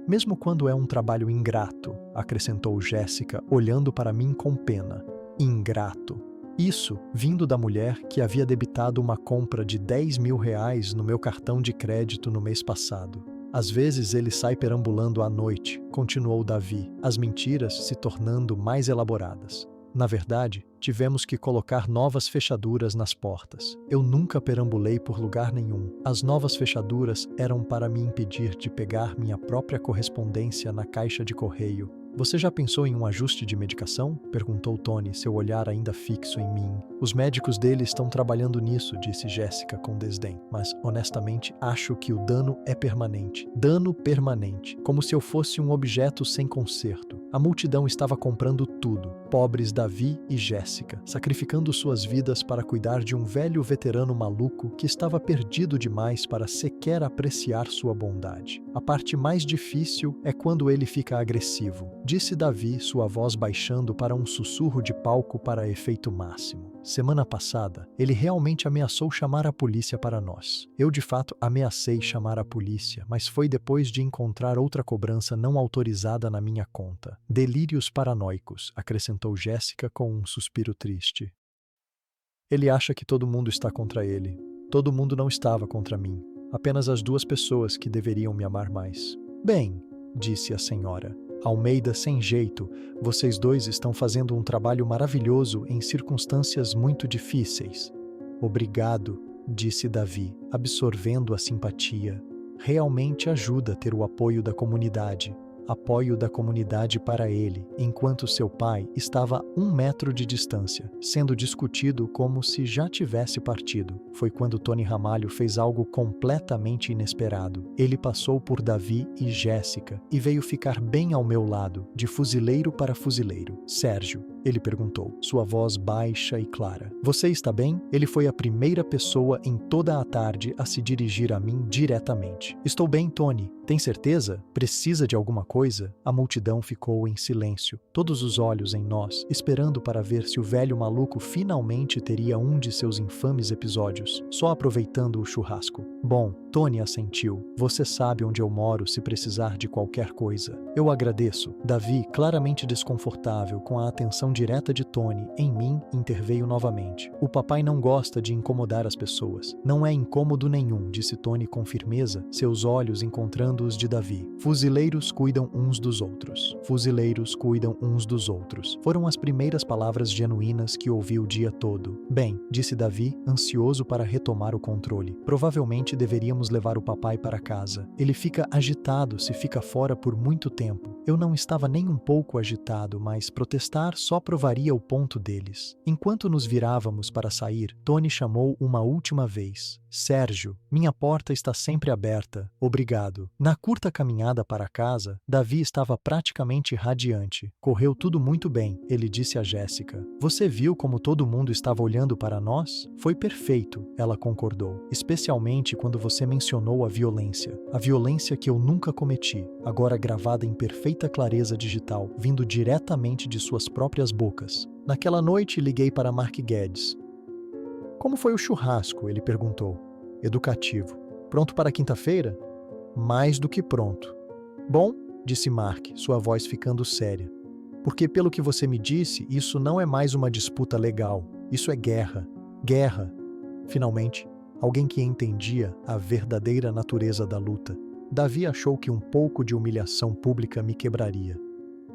Mesmo quando é um trabalho ingrato, acrescentou Jéssica, olhando para mim com pena. Ingrato. Isso vindo da mulher que havia debitado uma compra de R$10.000 no meu cartão de crédito no mês passado. Às vezes ele sai perambulando à noite, continuou Davi, as mentiras se tornando mais elaboradas. Na verdade, tivemos que colocar novas fechaduras nas portas. Eu nunca perambulei por lugar nenhum. As novas fechaduras eram para me impedir de pegar minha própria correspondência na caixa de correio. Você já pensou em um ajuste de medicação? Perguntou Tony, seu olhar ainda fixo em mim. Os médicos dele estão trabalhando nisso, disse Jéssica com desdém. Mas, honestamente, acho que o dano é permanente. Dano permanente. Como se eu fosse um objeto sem conserto. A multidão estava comprando tudo. Pobres Davi e Jéssica, sacrificando suas vidas para cuidar de um velho veterano maluco que estava perdido demais para sequer apreciar sua bondade. A parte mais difícil é quando ele fica agressivo, disse Davi, sua voz baixando para um sussurro de palco para efeito máximo. Semana passada, ele realmente ameaçou chamar a polícia para nós. Eu, de fato, ameacei chamar a polícia, mas foi depois de encontrar outra cobrança não autorizada na minha conta. Delírios paranoicos, acrescentou Jéssica com um suspiro triste. Ele acha que todo mundo está contra ele. Todo mundo não estava contra mim. Apenas as duas pessoas que deveriam me amar mais. Bem, disse a senhora Almeida sem jeito, vocês dois estão fazendo um trabalho maravilhoso em circunstâncias muito difíceis. Obrigado, disse Davi, absorvendo a simpatia. Realmente ajuda ter o apoio da comunidade. Apoio da comunidade para ele, enquanto seu pai estava a 1 metro de distância, sendo discutido como se já tivesse partido. Foi quando Tony Ramalho fez algo completamente inesperado. Ele passou por Davi e Jéssica e veio ficar bem ao meu lado, de fuzileiro para fuzileiro. Sérgio, ele perguntou, sua voz baixa e clara. Você está bem? Ele foi a primeira pessoa em toda a tarde a se dirigir a mim diretamente. Estou bem, Tony. Tem certeza? Precisa de alguma coisa? A multidão ficou em silêncio, todos os olhos em nós, esperando para ver se o velho maluco finalmente teria um de seus infames episódios, só aproveitando o churrasco. Bom, Tony assentiu. Você sabe onde eu moro se precisar de qualquer coisa. Eu agradeço. Davi, claramente desconfortável com a atenção direta de Tony em mim, interveio novamente. O papai não gosta de incomodar as pessoas. Não é incômodo nenhum, disse Tony com firmeza, seus olhos encontrando os de Davi. Fuzileiros cuidam uns dos outros. Fuzileiros cuidam uns dos outros. Foram as primeiras palavras genuínas que ouvi o dia todo. Bem, disse Davi, ansioso para retomar o controle. Provavelmente deveríamos levar o papai para casa. Ele fica agitado se fica fora por muito tempo. Eu não estava nem um pouco agitado, mas protestar só provaria o ponto deles. Enquanto nos virávamos para sair, Tony chamou uma última vez. Sérgio, minha porta está sempre aberta. Obrigado. Na curta caminhada para casa, Davi estava praticamente radiante. Correu tudo muito bem, ele disse a Jéssica. Você viu como todo mundo estava olhando para nós? Foi perfeito, ela concordou. Especialmente quando você mencionou a violência. A violência que eu nunca cometi, agora gravada em perfeita clareza digital, vindo diretamente de suas próprias bocas. Naquela noite, liguei para Mark Guedes. Como foi o churrasco? Ele perguntou. Educativo. Pronto para quinta-feira? Mais do que pronto. Bom, disse Mark, sua voz ficando séria. Porque pelo que você me disse, isso não é mais uma disputa legal. Isso é guerra. Guerra. Finalmente, alguém que entendia a verdadeira natureza da luta. Davi achou que um pouco de humilhação pública me quebraria.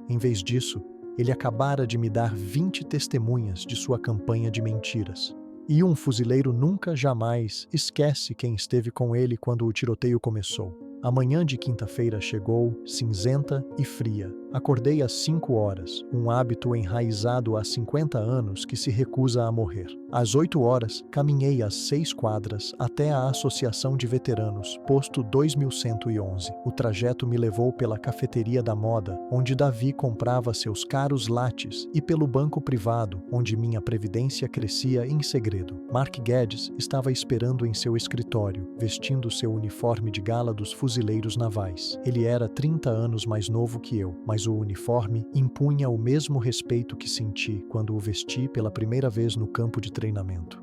Em vez disso, ele acabara de me dar 20 testemunhas de sua campanha de mentiras. E um fuzileiro nunca, jamais esquece quem esteve com ele quando o tiroteio começou. A manhã de quinta-feira chegou, cinzenta e fria. Acordei às 5 horas, um hábito enraizado há 50 anos que se recusa a morrer. Às 8 horas, caminhei as 6 quadras até a Associação de Veteranos, posto 2111. O trajeto me levou pela cafeteria da moda, onde Davi comprava seus caros lattes, e pelo banco privado, onde minha previdência crescia em segredo. Mark Guedes estava esperando em seu escritório, vestindo seu uniforme de gala dos fuzileiros navais. Ele era 30 anos mais novo que eu, mas o uniforme impunha o mesmo respeito que senti quando o vesti pela primeira vez no campo de treinamento.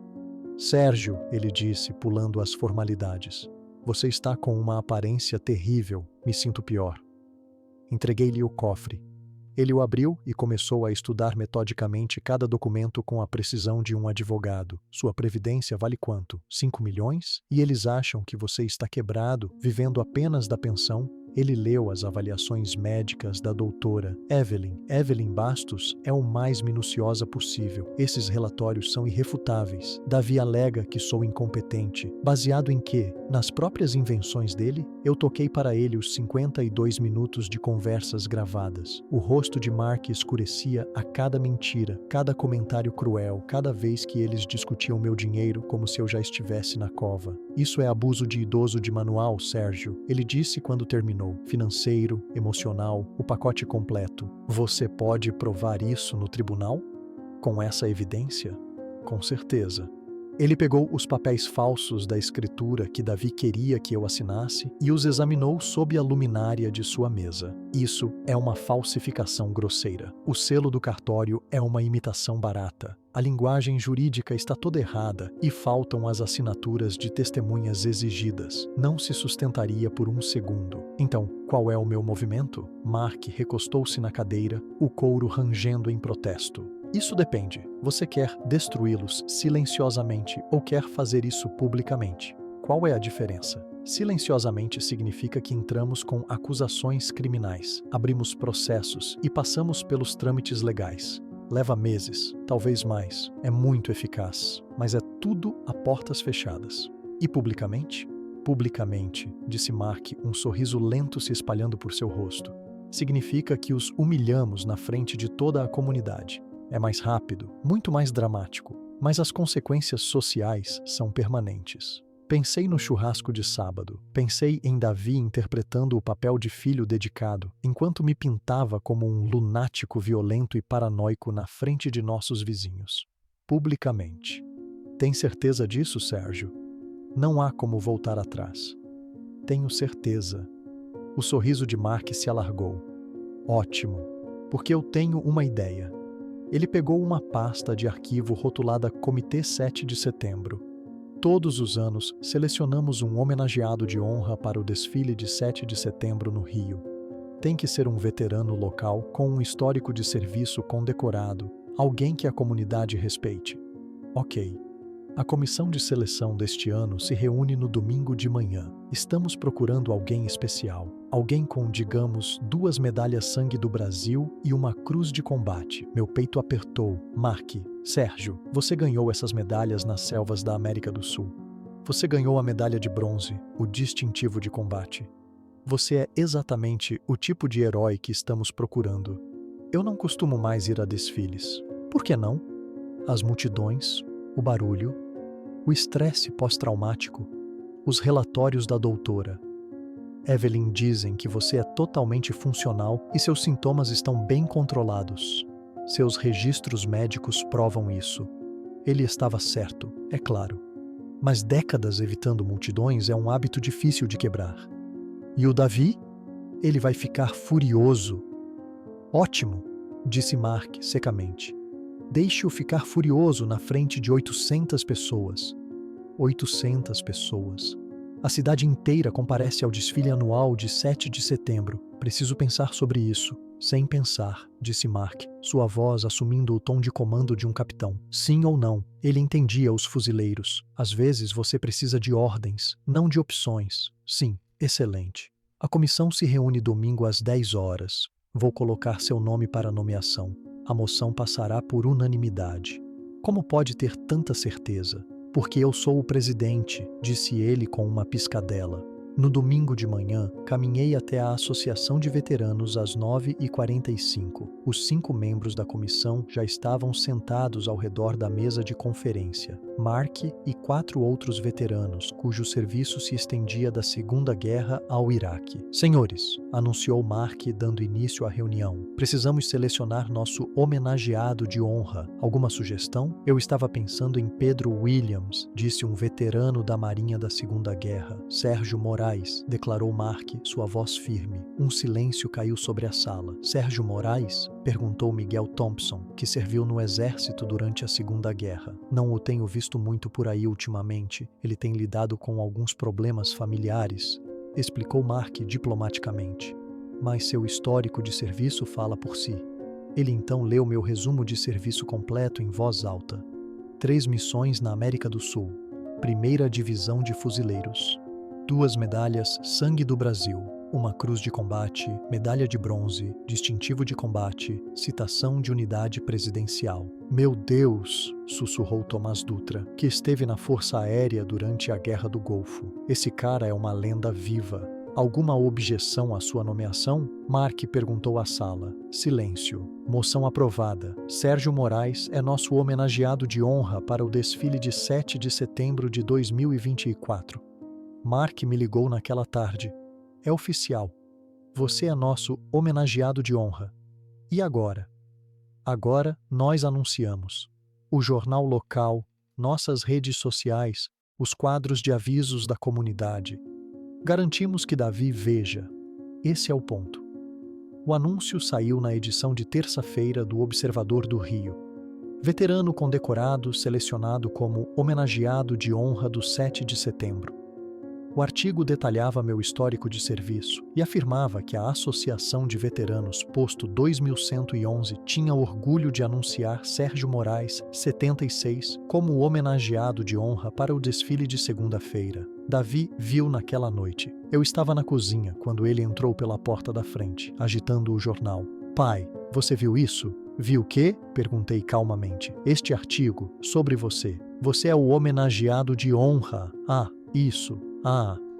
Sérgio, ele disse, pulando as formalidades. Você está com uma aparência terrível, me sinto pior. Entreguei-lhe o cofre. Ele o abriu e começou a estudar metodicamente cada documento com a precisão de um advogado. Sua previdência vale quanto? 5 milhões? E eles acham que você está quebrado, vivendo apenas da pensão? Ele leu as avaliações médicas da doutora Evelyn. Evelyn Bastos é o mais minuciosa possível. Esses relatórios são irrefutáveis. Davi alega que sou incompetente. Baseado em quê? Nas próprias invenções dele? Eu toquei para ele os 52 minutos de conversas gravadas. O rosto de Mark escurecia a cada mentira, cada comentário cruel, cada vez que eles discutiam meu dinheiro como se eu já estivesse na cova. Isso é abuso de idoso de manual, Sérgio. Ele disse quando terminou. Financeiro, emocional, o pacote completo. Você pode provar isso no tribunal? Com essa evidência? Com certeza. Ele pegou os papéis falsos da escritura que Davi queria que eu assinasse e os examinou sob a luminária de sua mesa. Isso é uma falsificação grosseira. O selo do cartório é uma imitação barata. A linguagem jurídica está toda errada e faltam as assinaturas de testemunhas exigidas. Não se sustentaria por um segundo. Então, qual é o meu movimento? Mark recostou-se na cadeira, o couro rangendo em protesto. Isso depende. Você quer destruí-los silenciosamente ou quer fazer isso publicamente? Qual é a diferença? Silenciosamente significa que entramos com acusações criminais, abrimos processos e passamos pelos trâmites legais. Leva meses, talvez mais. É muito eficaz, mas é tudo a portas fechadas. E publicamente? Publicamente, disse Mark, um sorriso lento se espalhando por seu rosto. Significa que os humilhamos na frente de toda a comunidade. É mais rápido, muito mais dramático, mas as consequências sociais são permanentes. Pensei no churrasco de sábado. Pensei em Davi interpretando o papel de filho dedicado, enquanto me pintava como um lunático violento e paranoico na frente de nossos vizinhos. Publicamente. Tem certeza disso, Sérgio? Não há como voltar atrás. Tenho certeza. O sorriso de Mark se alargou. Ótimo, porque eu tenho uma ideia. Ele pegou uma pasta de arquivo rotulada Comitê 7 de Setembro. Todos os anos, selecionamos um homenageado de honra para o desfile de 7 de setembro no Rio. Tem que ser um veterano local com um histórico de serviço condecorado, alguém que a comunidade respeite. Ok. A comissão de seleção deste ano se reúne no domingo de manhã. Estamos procurando alguém especial. Alguém com, digamos, 2 medalhas sangue do Brasil e uma cruz de combate. Meu peito apertou. Mark, Sérgio, você ganhou essas medalhas nas selvas da América do Sul. Você ganhou a medalha de bronze, o distintivo de combate. Você é exatamente o tipo de herói que estamos procurando. Eu não costumo mais ir a desfiles. Por que não? As multidões, o barulho, o estresse pós-traumático, os relatórios da doutora. Evelyn dizem que você é totalmente funcional e seus sintomas estão bem controlados. Seus registros médicos provam isso. Ele estava certo, é claro. Mas décadas evitando multidões é um hábito difícil de quebrar. E o Davi? Ele vai ficar furioso. Ótimo, disse Mark secamente. Deixe-o ficar furioso na frente de 800 pessoas. 800 pessoas. A cidade inteira comparece ao desfile anual de 7 de setembro. Preciso pensar sobre isso. Sem pensar, disse Mark, sua voz assumindo o tom de comando de um capitão. Sim ou não, ele entendia os fuzileiros. Às vezes você precisa de ordens, não de opções. Sim, excelente. A comissão se reúne domingo às 10 horas. Vou colocar seu nome para nomeação. A moção passará por unanimidade. Como pode ter tanta certeza? Porque eu sou o presidente, disse ele com uma piscadela. No domingo de manhã, caminhei até a Associação de Veteranos às 9h45. Os 5 membros da comissão já estavam sentados ao redor da mesa de conferência. Mark e 4 outros veteranos, cujo serviço se estendia da Segunda Guerra ao Iraque. Senhores, anunciou Mark dando início à reunião, precisamos selecionar nosso homenageado de honra. Alguma sugestão? Eu estava pensando em Pedro Williams, disse um veterano da Marinha da Segunda Guerra. Sérgio Moraes, declarou Mark, sua voz firme. Um silêncio caiu sobre a sala. Sérgio Moraes? Perguntou Miguel Thompson, que serviu no exército durante a Segunda Guerra. Não o tenho visto muito por aí ultimamente. Ele tem lidado com alguns problemas familiares, explicou Mark diplomaticamente. Mas seu histórico de serviço fala por si. Ele então leu meu resumo de serviço completo em voz alta. 3 missões na América do Sul. 1ª Divisão de Fuzileiros. 2 medalhas Sangue do Brasil, uma cruz de combate, medalha de bronze, distintivo de combate, citação de unidade presidencial. Meu Deus, sussurrou Tomás Dutra, que esteve na Força Aérea durante a Guerra do Golfo. Esse cara é uma lenda viva. Alguma objeção à sua nomeação? Mark perguntou à sala. Silêncio. Moção aprovada. Sérgio Moraes é nosso homenageado de honra para o desfile de 7 de setembro de 2024. Mark me ligou naquela tarde. É oficial. Você é nosso homenageado de honra. E agora? Agora nós anunciamos. O jornal local, nossas redes sociais, os quadros de avisos da comunidade. Garantimos que Davi veja. Esse é o ponto. O anúncio saiu na edição de terça-feira do Observador do Rio. Veterano condecorado selecionado como homenageado de honra do 7 de setembro. O artigo detalhava meu histórico de serviço e afirmava que a Associação de Veteranos Posto 2111 tinha orgulho de anunciar Sérgio Moraes, 76, como homenageado de honra para o desfile de segunda-feira. Davi viu naquela noite. Eu estava na cozinha quando ele entrou pela porta da frente, agitando o jornal. Pai, você viu isso? Viu o quê? Perguntei calmamente. Este artigo, sobre você. Você é o homenageado de honra.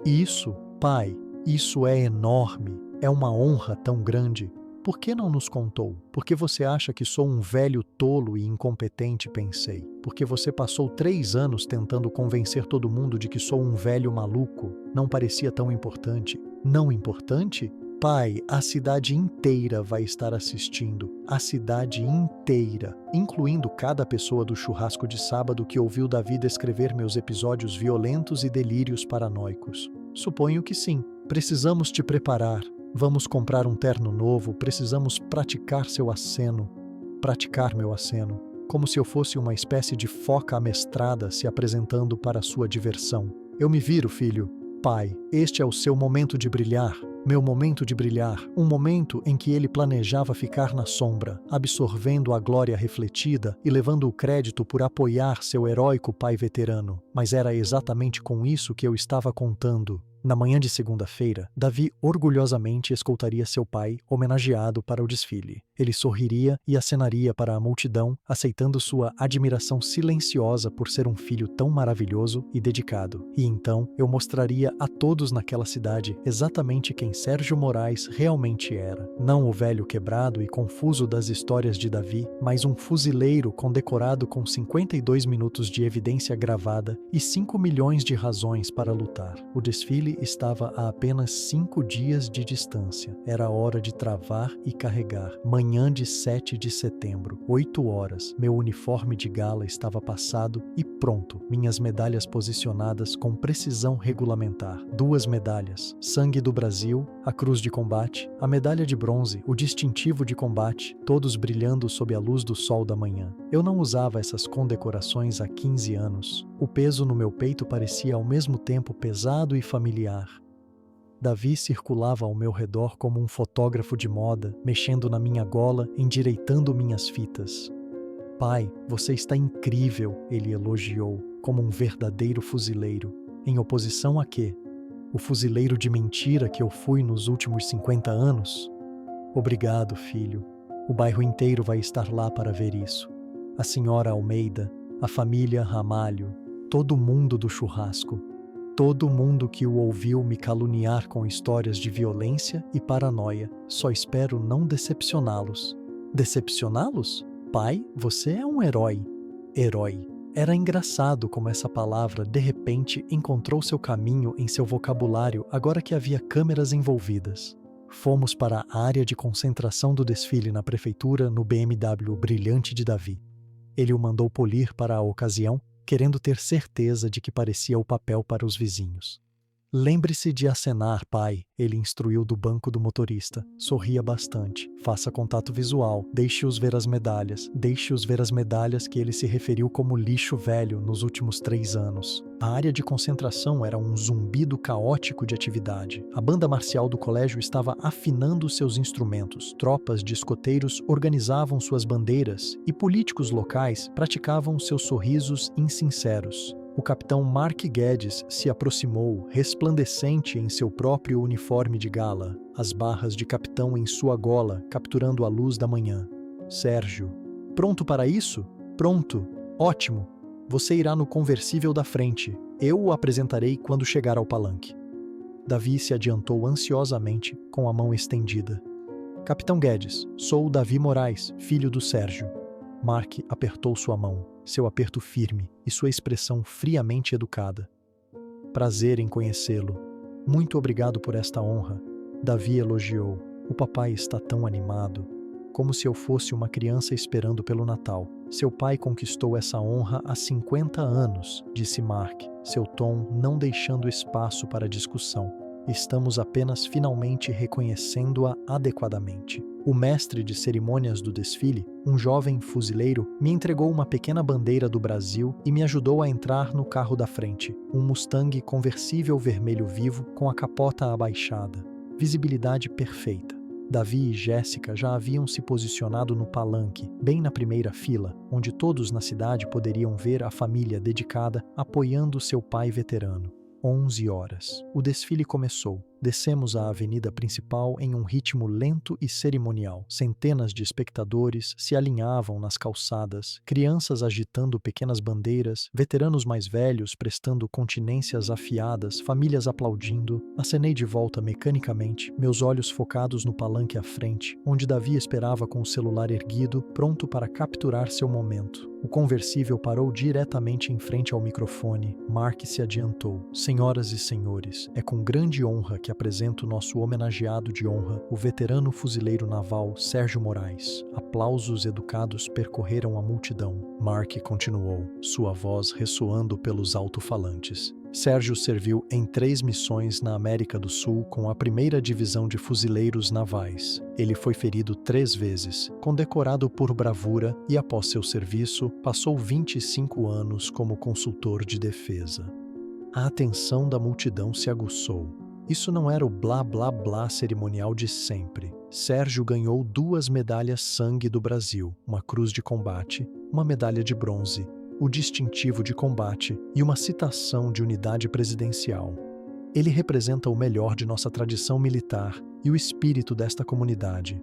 Isso, pai, isso é enorme. É uma honra tão grande. Por que não nos contou? Porque você acha que sou um velho tolo e incompetente, pensei. Porque você passou 3 anos tentando convencer todo mundo de que sou um velho maluco. Não parecia tão importante. Não importante? Pai, a cidade inteira vai estar assistindo. A cidade inteira, incluindo cada pessoa do churrasco de sábado que ouviu Davi descrever meus episódios violentos e delírios paranoicos. Suponho que sim. Precisamos te preparar. Vamos comprar um terno novo, precisamos praticar seu aceno. Praticar meu aceno. Como se eu fosse uma espécie de foca amestrada se apresentando para sua diversão. Eu me viro, filho. Pai, este é o seu momento de brilhar. Meu momento de brilhar, um momento em que ele planejava ficar na sombra, absorvendo a glória refletida e levando o crédito por apoiar seu heróico pai veterano. Mas era exatamente com isso que eu estava contando. Na manhã de segunda-feira, Davi orgulhosamente escoltaria seu pai, homenageado para o desfile. Ele sorriria e acenaria para a multidão, aceitando sua admiração silenciosa por ser um filho tão maravilhoso e dedicado. E então eu mostraria a todos naquela cidade exatamente quem Sérgio Moraes realmente era. Não o velho quebrado e confuso das histórias de Davi, mas um fuzileiro condecorado com 52 minutos de evidência gravada e 5 milhões de razões para lutar. O desfile estava a apenas 5 dias de distância. Era hora de travar e carregar. Manhã de 7 de setembro, 8 horas. Meu uniforme de gala estava passado e pronto. Minhas medalhas posicionadas com precisão regulamentar. 2 medalhas. Sangue do Brasil, a cruz de combate, a medalha de bronze, o distintivo de combate, todos brilhando sob a luz do sol da manhã. Eu não usava essas condecorações há 15 anos. O peso no meu peito parecia ao mesmo tempo pesado e familiar. Davi circulava ao meu redor como um fotógrafo de moda, mexendo na minha gola, endireitando minhas fitas. Pai, você está incrível, ele elogiou, como um verdadeiro fuzileiro. Em oposição a quê? O fuzileiro de mentira que eu fui nos últimos 50 anos? Obrigado, filho. O bairro inteiro vai estar lá para ver isso. A senhora Almeida, a família Ramalho, todo mundo do churrasco. Todo mundo que o ouviu me caluniar com histórias de violência e paranoia. Só espero não decepcioná-los. Decepcioná-los? Pai, você é um herói. Herói. Era engraçado como essa palavra, de repente, encontrou seu caminho em seu vocabulário agora que havia câmeras envolvidas. Fomos para a área de concentração do desfile na prefeitura no BMW brilhante de Davi. Ele o mandou polir para a ocasião, querendo ter certeza de que parecia o papel para os vizinhos. Lembre-se de acenar, pai, ele instruiu do banco do motorista. Sorria bastante, faça contato visual, deixe-os ver as medalhas, deixe-os ver as medalhas que ele se referiu como lixo velho nos últimos 3 anos. A área de concentração era um zumbido caótico de atividade. A banda marcial do colégio estava afinando seus instrumentos, tropas de escoteiros organizavam suas bandeiras e políticos locais praticavam seus sorrisos insinceros. O capitão Mark Guedes se aproximou, resplandecente em seu próprio uniforme de gala, as barras de capitão em sua gola, capturando a luz da manhã. Sérgio, pronto para isso? Pronto. Ótimo. Você irá no conversível da frente. Eu o apresentarei quando chegar ao palanque. Davi se adiantou ansiosamente, com a mão estendida. Capitão Guedes, sou o Davi Moraes, filho do Sérgio. Mark apertou sua mão, seu aperto firme e sua expressão friamente educada. Prazer em conhecê-lo. Muito obrigado por esta honra. Davi elogiou. O papai está tão animado. Como se eu fosse uma criança esperando pelo Natal. Seu pai conquistou essa honra há 50 anos, disse Mark, seu tom não deixando espaço para discussão. Estamos apenas finalmente reconhecendo-a adequadamente. O mestre de cerimônias do desfile, um jovem fuzileiro, me entregou uma pequena bandeira do Brasil e me ajudou a entrar no carro da frente, um Mustang conversível vermelho vivo com a capota abaixada. Visibilidade perfeita. Davi e Jéssica já haviam se posicionado no palanque, bem na primeira fila, onde todos na cidade poderiam ver a família dedicada apoiando seu pai veterano. 11 horas. O desfile começou. Descemos a avenida principal em um ritmo lento e cerimonial. Centenas de espectadores se alinhavam nas calçadas, crianças agitando pequenas bandeiras, veteranos mais velhos prestando continências afiadas, famílias aplaudindo. Acenei de volta mecanicamente, meus olhos focados no palanque à frente, onde Davi esperava com o celular erguido, pronto para capturar seu momento. O conversível parou diretamente em frente ao microfone. Mark se adiantou. Senhoras e senhores, é com grande honra que apresento nosso homenageado de honra, o veterano fuzileiro naval Sérgio Moraes. Aplausos educados percorreram a multidão. Mark continuou, sua voz ressoando pelos alto-falantes. Sérgio serviu em 3 missões na América do Sul com a 1ª Divisão de Fuzileiros Navais. Ele foi ferido 3 vezes, condecorado por bravura e, após seu serviço, passou 25 anos como consultor de defesa. A atenção da multidão se aguçou. Isso não era o blá blá blá cerimonial de sempre. Sérgio ganhou 2 medalhas sangue do Brasil, uma cruz de combate, uma medalha de bronze, o distintivo de combate e uma citação de unidade presidencial. Ele representa o melhor de nossa tradição militar e o espírito desta comunidade.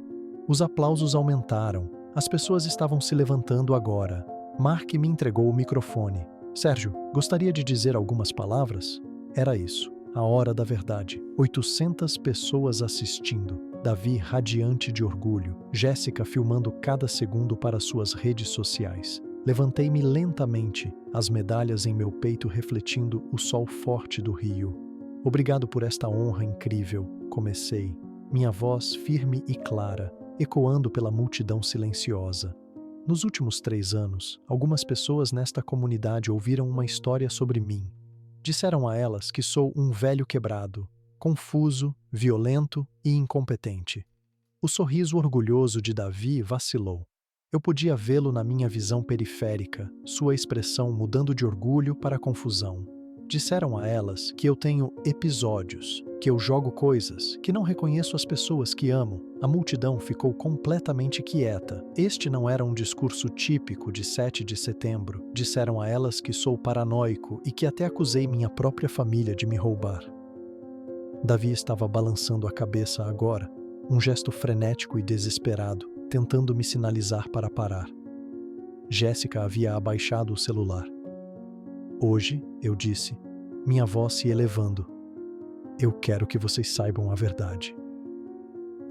Os aplausos aumentaram. As pessoas estavam se levantando agora. Mark me entregou o microfone. Sérgio, gostaria de dizer algumas palavras? Era isso. A hora da verdade. 800 pessoas assistindo. Davi radiante de orgulho. Jéssica filmando cada segundo para suas redes sociais. Levantei-me lentamente, as medalhas em meu peito refletindo o sol forte do rio. Obrigado por esta honra incrível, comecei. Minha voz firme e clara, ecoando pela multidão silenciosa. Nos últimos 3 anos, algumas pessoas nesta comunidade ouviram uma história sobre mim. Disseram a elas que sou um velho quebrado, confuso, violento e incompetente. O sorriso orgulhoso de Davi vacilou. Eu podia vê-lo na minha visão periférica, sua expressão mudando de orgulho para confusão. Disseram a elas que eu tenho episódios, que eu jogo coisas, que não reconheço as pessoas que amo. A multidão ficou completamente quieta. Este não era um discurso típico de 7 de setembro. Disseram a elas que sou paranoico e que até acusei minha própria família de me roubar. Davi estava balançando a cabeça agora, um gesto frenético e desesperado, tentando me sinalizar para parar. Jéssica havia abaixado o celular. Hoje, eu disse, minha voz se elevando. Eu quero que vocês saibam a verdade.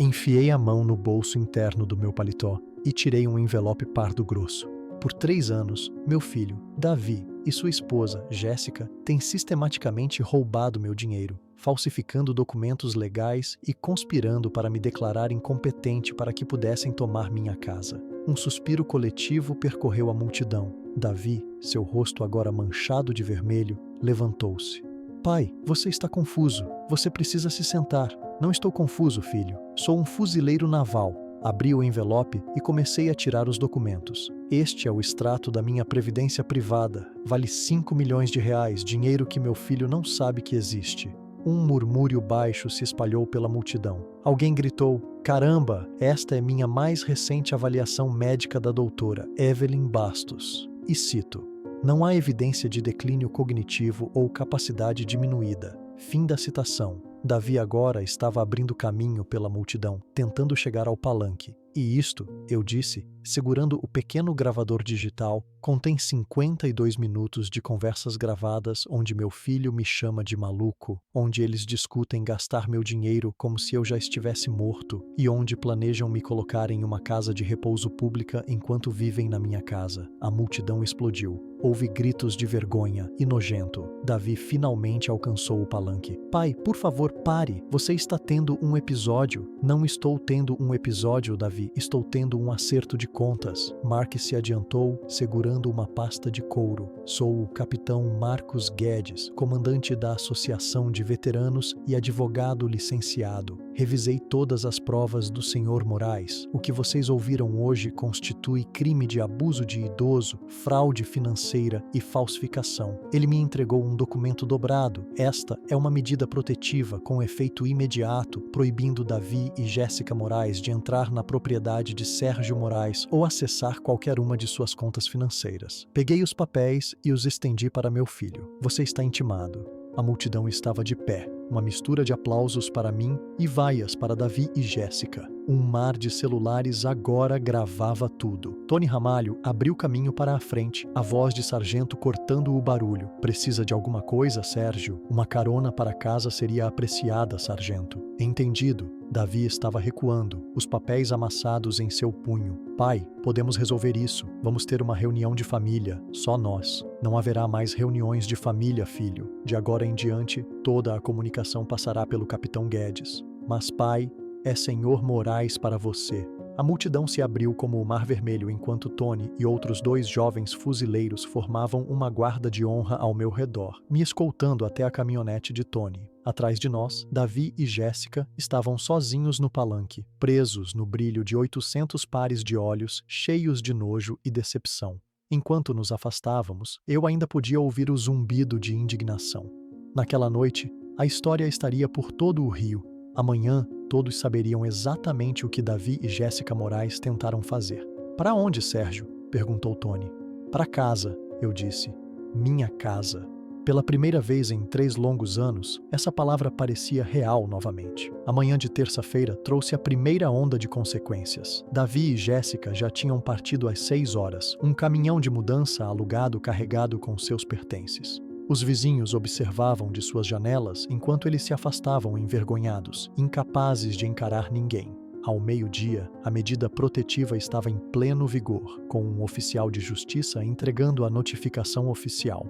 Enfiei a mão no bolso interno do meu paletó e tirei um envelope pardo grosso. Por 3 anos, meu filho, Davi, e sua esposa, Jéssica, têm sistematicamente roubado meu dinheiro, falsificando documentos legais e conspirando para me declarar incompetente para que pudessem tomar minha casa. Um suspiro coletivo percorreu a multidão. Davi, seu rosto agora manchado de vermelho, levantou-se. Pai, você está confuso. Você precisa se sentar. Não estou confuso, filho. Sou um fuzileiro naval. Abri o envelope e comecei a tirar os documentos. Este é o extrato da minha previdência privada. Vale 5 milhões de reais, dinheiro que meu filho não sabe que existe. Um murmúrio baixo se espalhou pela multidão. Alguém gritou, caramba, esta é minha mais recente avaliação médica da doutora Evelyn Bastos. E cito, não há evidência de declínio cognitivo ou capacidade diminuída. Fim da citação. Davi agora estava abrindo caminho pela multidão, tentando chegar ao palanque. E isto, eu disse, segurando o pequeno gravador digital, contém 52 minutos de conversas gravadas onde meu filho me chama de maluco, onde eles discutem gastar meu dinheiro como se eu já estivesse morto e onde planejam me colocar em uma casa de repouso pública enquanto vivem na minha casa. A multidão explodiu. Houve gritos de vergonha e nojento. Davi finalmente alcançou o palanque. Pai, por favor, pare. Você está tendo um episódio. Não estou tendo um episódio, Davi. Estou tendo um acerto de contas. Mark se adiantou, segurando uma pasta de couro. Sou o capitão Marcos Guedes, comandante da Associação de Veteranos e advogado licenciado. Revisei todas as provas do Sr. Moraes. O que vocês ouviram hoje constitui crime de abuso de idoso, fraude financeira e falsificação. Ele me entregou um documento dobrado. Esta é uma medida protetiva com efeito imediato, proibindo Davi e Jéssica Moraes de entrar na propriedade de Sérgio Moraes ou acessar qualquer uma de suas contas financeiras. Peguei os papéis e os estendi para meu filho. Você está intimado. A multidão estava de pé, uma mistura de aplausos para mim e vaias para Davi e Jéssica. Um mar de celulares agora gravava tudo. Tony Ramalho abriu caminho para a frente, a voz de sargento cortando o barulho. Precisa de alguma coisa, Sérgio? Uma carona para casa seria apreciada, sargento. Entendido. Davi estava recuando, os papéis amassados em seu punho. Pai, podemos resolver isso. Vamos ter uma reunião de família, só nós. Não haverá mais reuniões de família, filho. De agora em diante, toda a comunicação passará pelo Capitão Guedes. Mas, pai, é Senhor Moraes para você. A multidão se abriu como o Mar Vermelho enquanto Tony e outros 2 jovens fuzileiros formavam uma guarda de honra ao meu redor, me escoltando até a caminhonete de Tony. Atrás de nós, Davi e Jéssica estavam sozinhos no palanque, presos no brilho de 800 pares de olhos, cheios de nojo e decepção. Enquanto nos afastávamos, eu ainda podia ouvir o zumbido de indignação. Naquela noite, a história estaria por todo o Rio. Amanhã, todos saberiam exatamente o que Davi e Jéssica Moraes tentaram fazer. Para onde, Sérgio? Perguntou Tony. Para casa, eu disse. Minha casa. Pela primeira vez em 3 longos anos, essa palavra parecia real novamente. A manhã de terça-feira trouxe a primeira onda de consequências. Davi e Jéssica já tinham partido às 6 horas, um caminhão de mudança alugado carregado com seus pertences. Os vizinhos observavam de suas janelas enquanto eles se afastavam envergonhados, incapazes de encarar ninguém. Ao meio-dia, a medida protetiva estava em pleno vigor, com um oficial de justiça entregando a notificação oficial.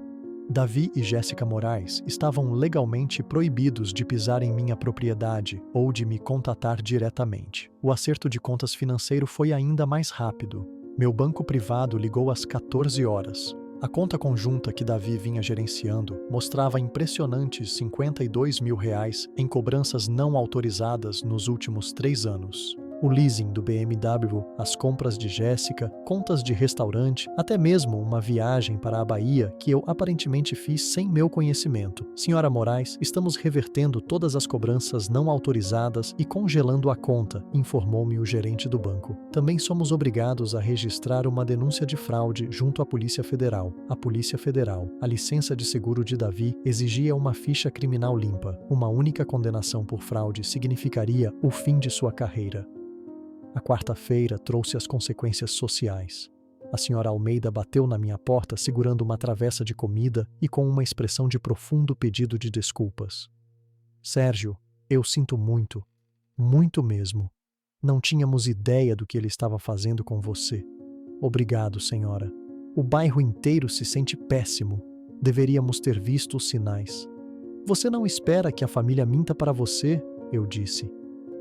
Davi e Jéssica Moraes estavam legalmente proibidos de pisar em minha propriedade ou de me contatar diretamente. O acerto de contas financeiro foi ainda mais rápido. Meu banco privado ligou às 14 horas. A conta conjunta que Davi vinha gerenciando mostrava impressionantes R$52 mil em cobranças não autorizadas nos últimos 3 anos. O leasing do BMW, as compras de Jéssica, contas de restaurante, até mesmo uma viagem para a Bahia que eu aparentemente fiz sem meu conhecimento. Senhora Moraes, estamos revertendo todas as cobranças não autorizadas e congelando a conta, informou-me o gerente do banco. Também somos obrigados a registrar uma denúncia de fraude junto à Polícia Federal. A Polícia Federal, a licença de seguro de Davi, exigia uma ficha criminal limpa. Uma única condenação por fraude significaria o fim de sua carreira. A quarta-feira trouxe as consequências sociais. A senhora Almeida bateu na minha porta segurando uma travessa de comida e com uma expressão de profundo pedido de desculpas. Sérgio, eu sinto muito, muito mesmo. Não tínhamos ideia do que ele estava fazendo com você. Obrigado, senhora. O bairro inteiro se sente péssimo. Deveríamos ter visto os sinais. Você não espera que a família minta para você? Eu disse.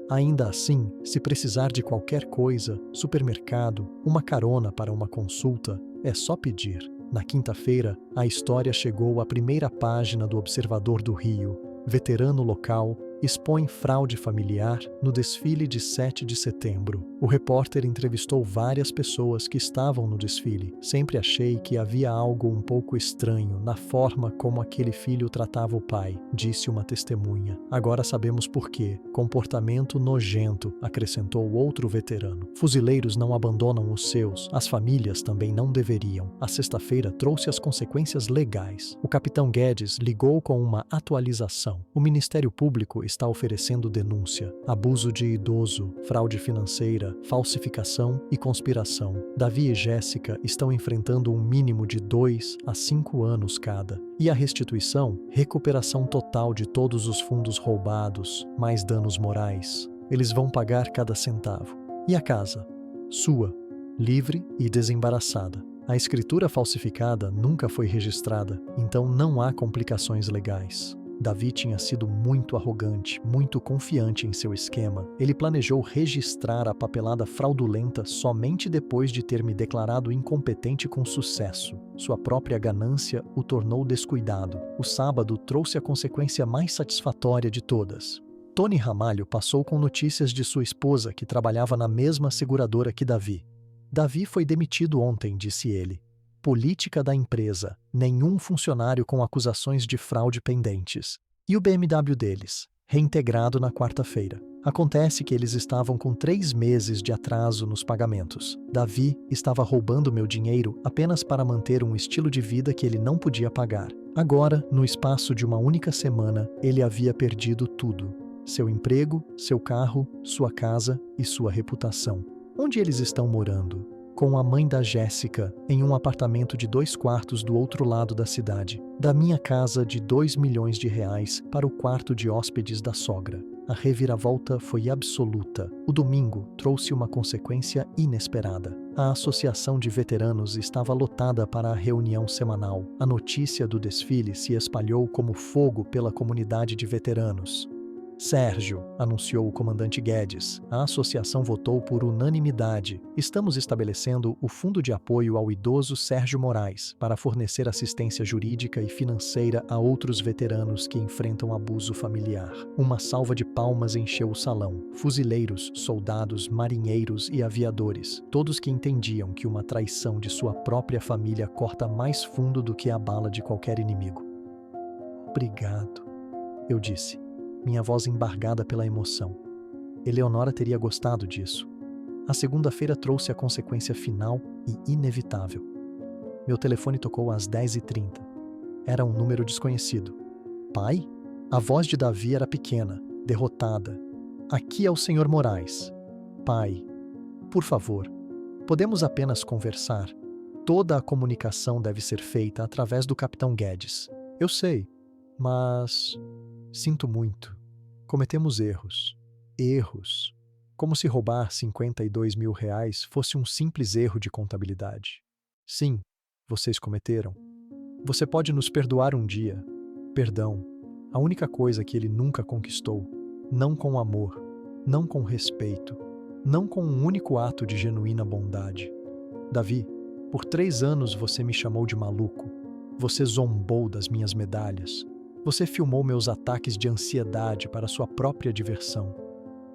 Ainda assim, se precisar de qualquer coisa, supermercado, uma carona para uma consulta, é só pedir. Na quinta-feira, a história chegou à primeira página do Observador do Rio. Veterano local expõe fraude familiar no desfile de 7 de setembro. O repórter entrevistou várias pessoas que estavam no desfile. Sempre achei que havia algo um pouco estranho na forma como aquele filho tratava o pai, disse uma testemunha. Agora sabemos por quê. Comportamento nojento, acrescentou outro veterano. Fuzileiros não abandonam os seus, as famílias também não deveriam. A sexta-feira trouxe as consequências legais. O capitão Guedes ligou com uma atualização. O Ministério Público está oferecendo denúncia. Abuso de idoso, fraude financeira, falsificação e conspiração. Davi e Jéssica estão enfrentando um mínimo de 2 a 5 anos cada. E a restituição? Recuperação total de todos os fundos roubados, mais danos morais. Eles vão pagar cada centavo. E a casa? Sua, livre e desembaraçada. A escritura falsificada nunca foi registrada, então não há complicações legais. Davi tinha sido muito arrogante, muito confiante em seu esquema. Ele planejou registrar a papelada fraudulenta somente depois de ter me declarado incompetente com sucesso. Sua própria ganância o tornou descuidado. O sábado trouxe a consequência mais satisfatória de todas. Tony Ramalho passou com notícias de sua esposa que trabalhava na mesma seguradora que Davi. Davi foi demitido ontem, disse ele. Política da empresa, nenhum funcionário com acusações de fraude pendentes. E o BMW deles, reintegrado na quarta-feira. Acontece que eles estavam com 3 meses de atraso nos pagamentos. Davi estava roubando meu dinheiro apenas para manter um estilo de vida que ele não podia pagar. Agora, no espaço de uma única semana, ele havia perdido tudo. Seu emprego, seu carro, sua casa e sua reputação. Onde eles estão morando? Com a mãe da Jéssica, em um apartamento de 2 quartos do outro lado da cidade. Da minha casa de R$2 milhões para o quarto de hóspedes da sogra. A reviravolta foi absoluta. O domingo trouxe uma consequência inesperada. A associação de veteranos estava lotada para a reunião semanal. A notícia do desfile se espalhou como fogo pela comunidade de veteranos. Sérgio, anunciou o comandante Guedes, a associação votou por unanimidade. Estamos estabelecendo o Fundo de Apoio ao Idoso Sérgio Moraes para fornecer assistência jurídica e financeira a outros veteranos que enfrentam abuso familiar. Uma salva de palmas encheu o salão. Fuzileiros, soldados, marinheiros e aviadores, todos que entendiam que uma traição de sua própria família corta mais fundo do que a bala de qualquer inimigo. Obrigado, eu disse. Minha voz embargada pela emoção. Eleonora teria gostado disso. A segunda-feira trouxe a consequência final e inevitável. Meu telefone tocou às 10h30. Era um número desconhecido. Pai? A voz de Davi era pequena, derrotada. Aqui é o Sr. Moraes. Pai, por favor, podemos apenas conversar. Toda a comunicação deve ser feita através do Capitão Guedes. Eu sei, mas... Sinto muito. Cometemos erros. Erros. Como se roubar R$52 mil fosse um simples erro de contabilidade. Sim, vocês cometeram. Você pode nos perdoar um dia. Perdão. A única coisa que ele nunca conquistou. Não com amor. Não com respeito. Não com um único ato de genuína bondade. Davi, por 3 anos você me chamou de maluco. Você zombou das minhas medalhas. Você filmou meus ataques de ansiedade para sua própria diversão.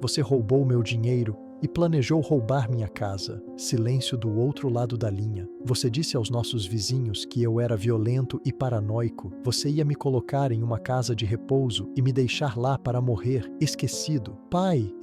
Você roubou meu dinheiro e planejou roubar minha casa. Silêncio do outro lado da linha. Você disse aos nossos vizinhos que eu era violento e paranoico. Você ia me colocar em uma casa de repouso e me deixar lá para morrer, esquecido. Pai,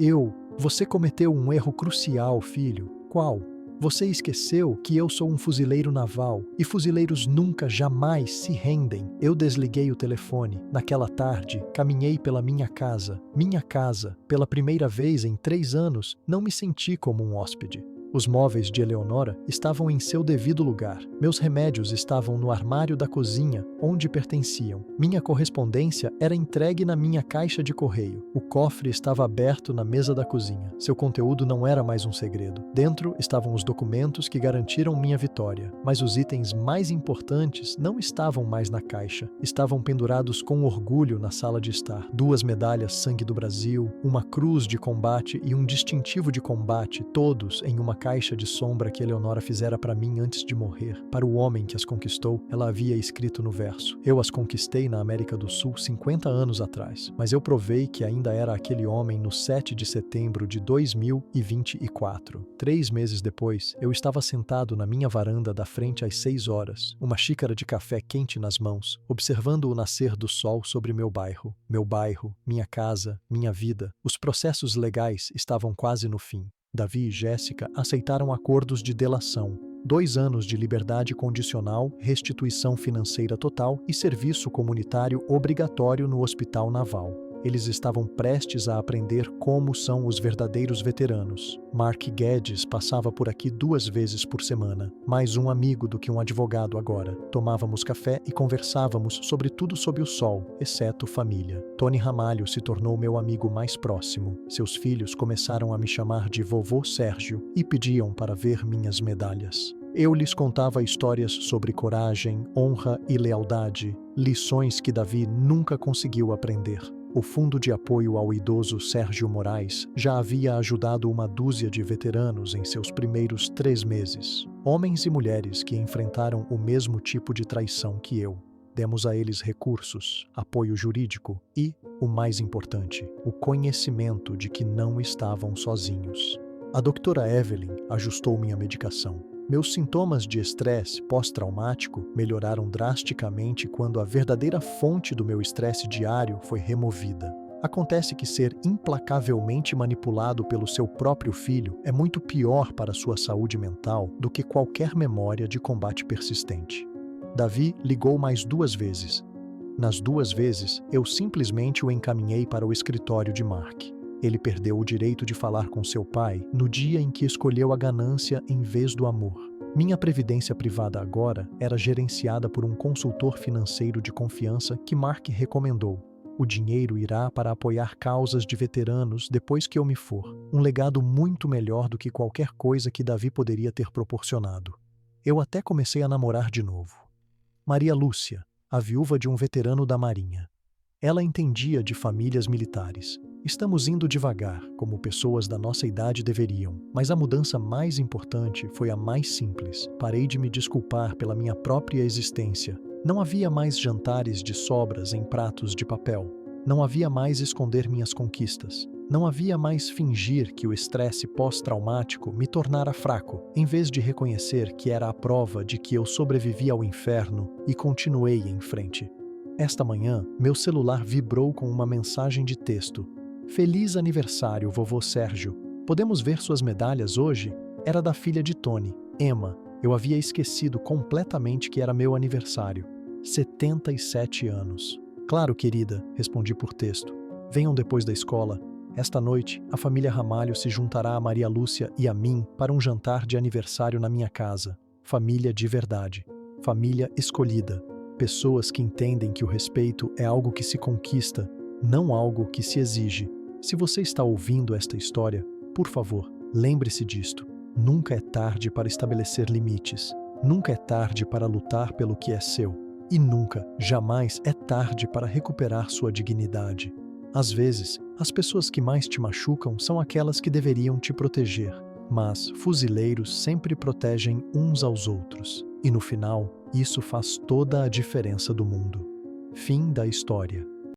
Você cometeu um erro crucial, filho. Qual? Você esqueceu que eu sou um fuzileiro naval e fuzileiros nunca, jamais se rendem. Eu desliguei o telefone. Naquela tarde, caminhei pela minha casa. Minha casa, pela primeira vez em 3 anos, não me senti como um hóspede. Os móveis de Eleonora estavam em seu devido lugar. Meus remédios estavam no armário da cozinha, onde pertenciam. Minha correspondência era entregue na minha caixa de correio. O cofre estava aberto na mesa da cozinha. Seu conteúdo não era mais um segredo. Dentro estavam os documentos que garantiram minha vitória. Mas os itens mais importantes não estavam mais na caixa. Estavam pendurados com orgulho na sala de estar. 2 medalhas Sangue do Brasil, uma cruz de combate e um distintivo de combate, todos em uma caixa de sombra que Eleonora fizera para mim antes de morrer. Para o homem que as conquistou, ela havia escrito no verso: eu as conquistei na América do Sul 50 anos atrás, mas eu provei que ainda era aquele homem no 7 de setembro de 2024. 3 meses depois, eu estava sentado na minha varanda da frente às 6 horas, uma xícara de café quente nas mãos, observando o nascer do sol sobre meu bairro, minha casa, minha vida. Os processos legais estavam quase no fim. Davi e Jéssica aceitaram acordos de delação, 2 anos de liberdade condicional, restituição financeira total e serviço comunitário obrigatório no Hospital Naval. Eles estavam prestes a aprender como são os verdadeiros veteranos. Mark Guedes passava por aqui 2 vezes por semana, mais um amigo do que um advogado agora. Tomávamos café e conversávamos sobre tudo sob o sol, exceto família. Tony Ramalho se tornou meu amigo mais próximo. Seus filhos começaram a me chamar de Vovô Sérgio e pediam para ver minhas medalhas. Eu lhes contava histórias sobre coragem, honra e lealdade, lições que Davi nunca conseguiu aprender. O Fundo de Apoio ao Idoso Sérgio Moraes já havia ajudado uma dúzia de veteranos em seus primeiros 3 meses. Homens e mulheres que enfrentaram o mesmo tipo de traição que eu. Demos a eles recursos, apoio jurídico e, o mais importante, o conhecimento de que não estavam sozinhos. A doutora Evelyn ajustou minha medicação. Meus sintomas de estresse pós-traumático melhoraram drasticamente quando a verdadeira fonte do meu estresse diário foi removida. Acontece que ser implacavelmente manipulado pelo seu próprio filho é muito pior para sua saúde mental do que qualquer memória de combate persistente. Davi ligou mais 2 vezes. Nas 2 vezes, eu simplesmente o encaminhei para o escritório de Mark. Ele perdeu o direito de falar com seu pai no dia em que escolheu a ganância em vez do amor. Minha previdência privada agora era gerenciada por um consultor financeiro de confiança que Mark recomendou. O dinheiro irá para apoiar causas de veteranos depois que eu me for. Um legado muito melhor do que qualquer coisa que Davi poderia ter proporcionado. Eu até comecei a namorar de novo. Maria Lúcia, a viúva de um veterano da Marinha. Ela entendia de famílias militares. Estamos indo devagar, como pessoas da nossa idade deveriam, mas a mudança mais importante foi a mais simples. Parei de me desculpar pela minha própria existência. Não havia mais jantares de sobras em pratos de papel. Não havia mais esconder minhas conquistas. Não havia mais fingir que o estresse pós-traumático me tornara fraco, em vez de reconhecer que era a prova de que eu sobrevivi ao inferno e continuei em frente. Esta manhã, meu celular vibrou com uma mensagem de texto. Feliz aniversário, vovô Sérgio. Podemos ver suas medalhas hoje? Era da filha de Tony, Emma. Eu havia esquecido completamente que era meu aniversário. 77 anos. Claro, querida, respondi por texto. Venham depois da escola. Esta noite, a família Ramalho se juntará a Maria Lúcia e a mim para um jantar de aniversário na minha casa. Família de verdade. Família escolhida. Pessoas que entendem que o respeito é algo que se conquista, não algo que se exige. Se você está ouvindo esta história, por favor, lembre-se disto. Nunca é tarde para estabelecer limites. Nunca é tarde para lutar pelo que é seu. E nunca, jamais é tarde para recuperar sua dignidade. Às vezes, as pessoas que mais te machucam são aquelas que deveriam te proteger. Mas fuzileiros sempre protegem uns aos outros. E no final, isso faz toda a diferença do mundo. Fim da história.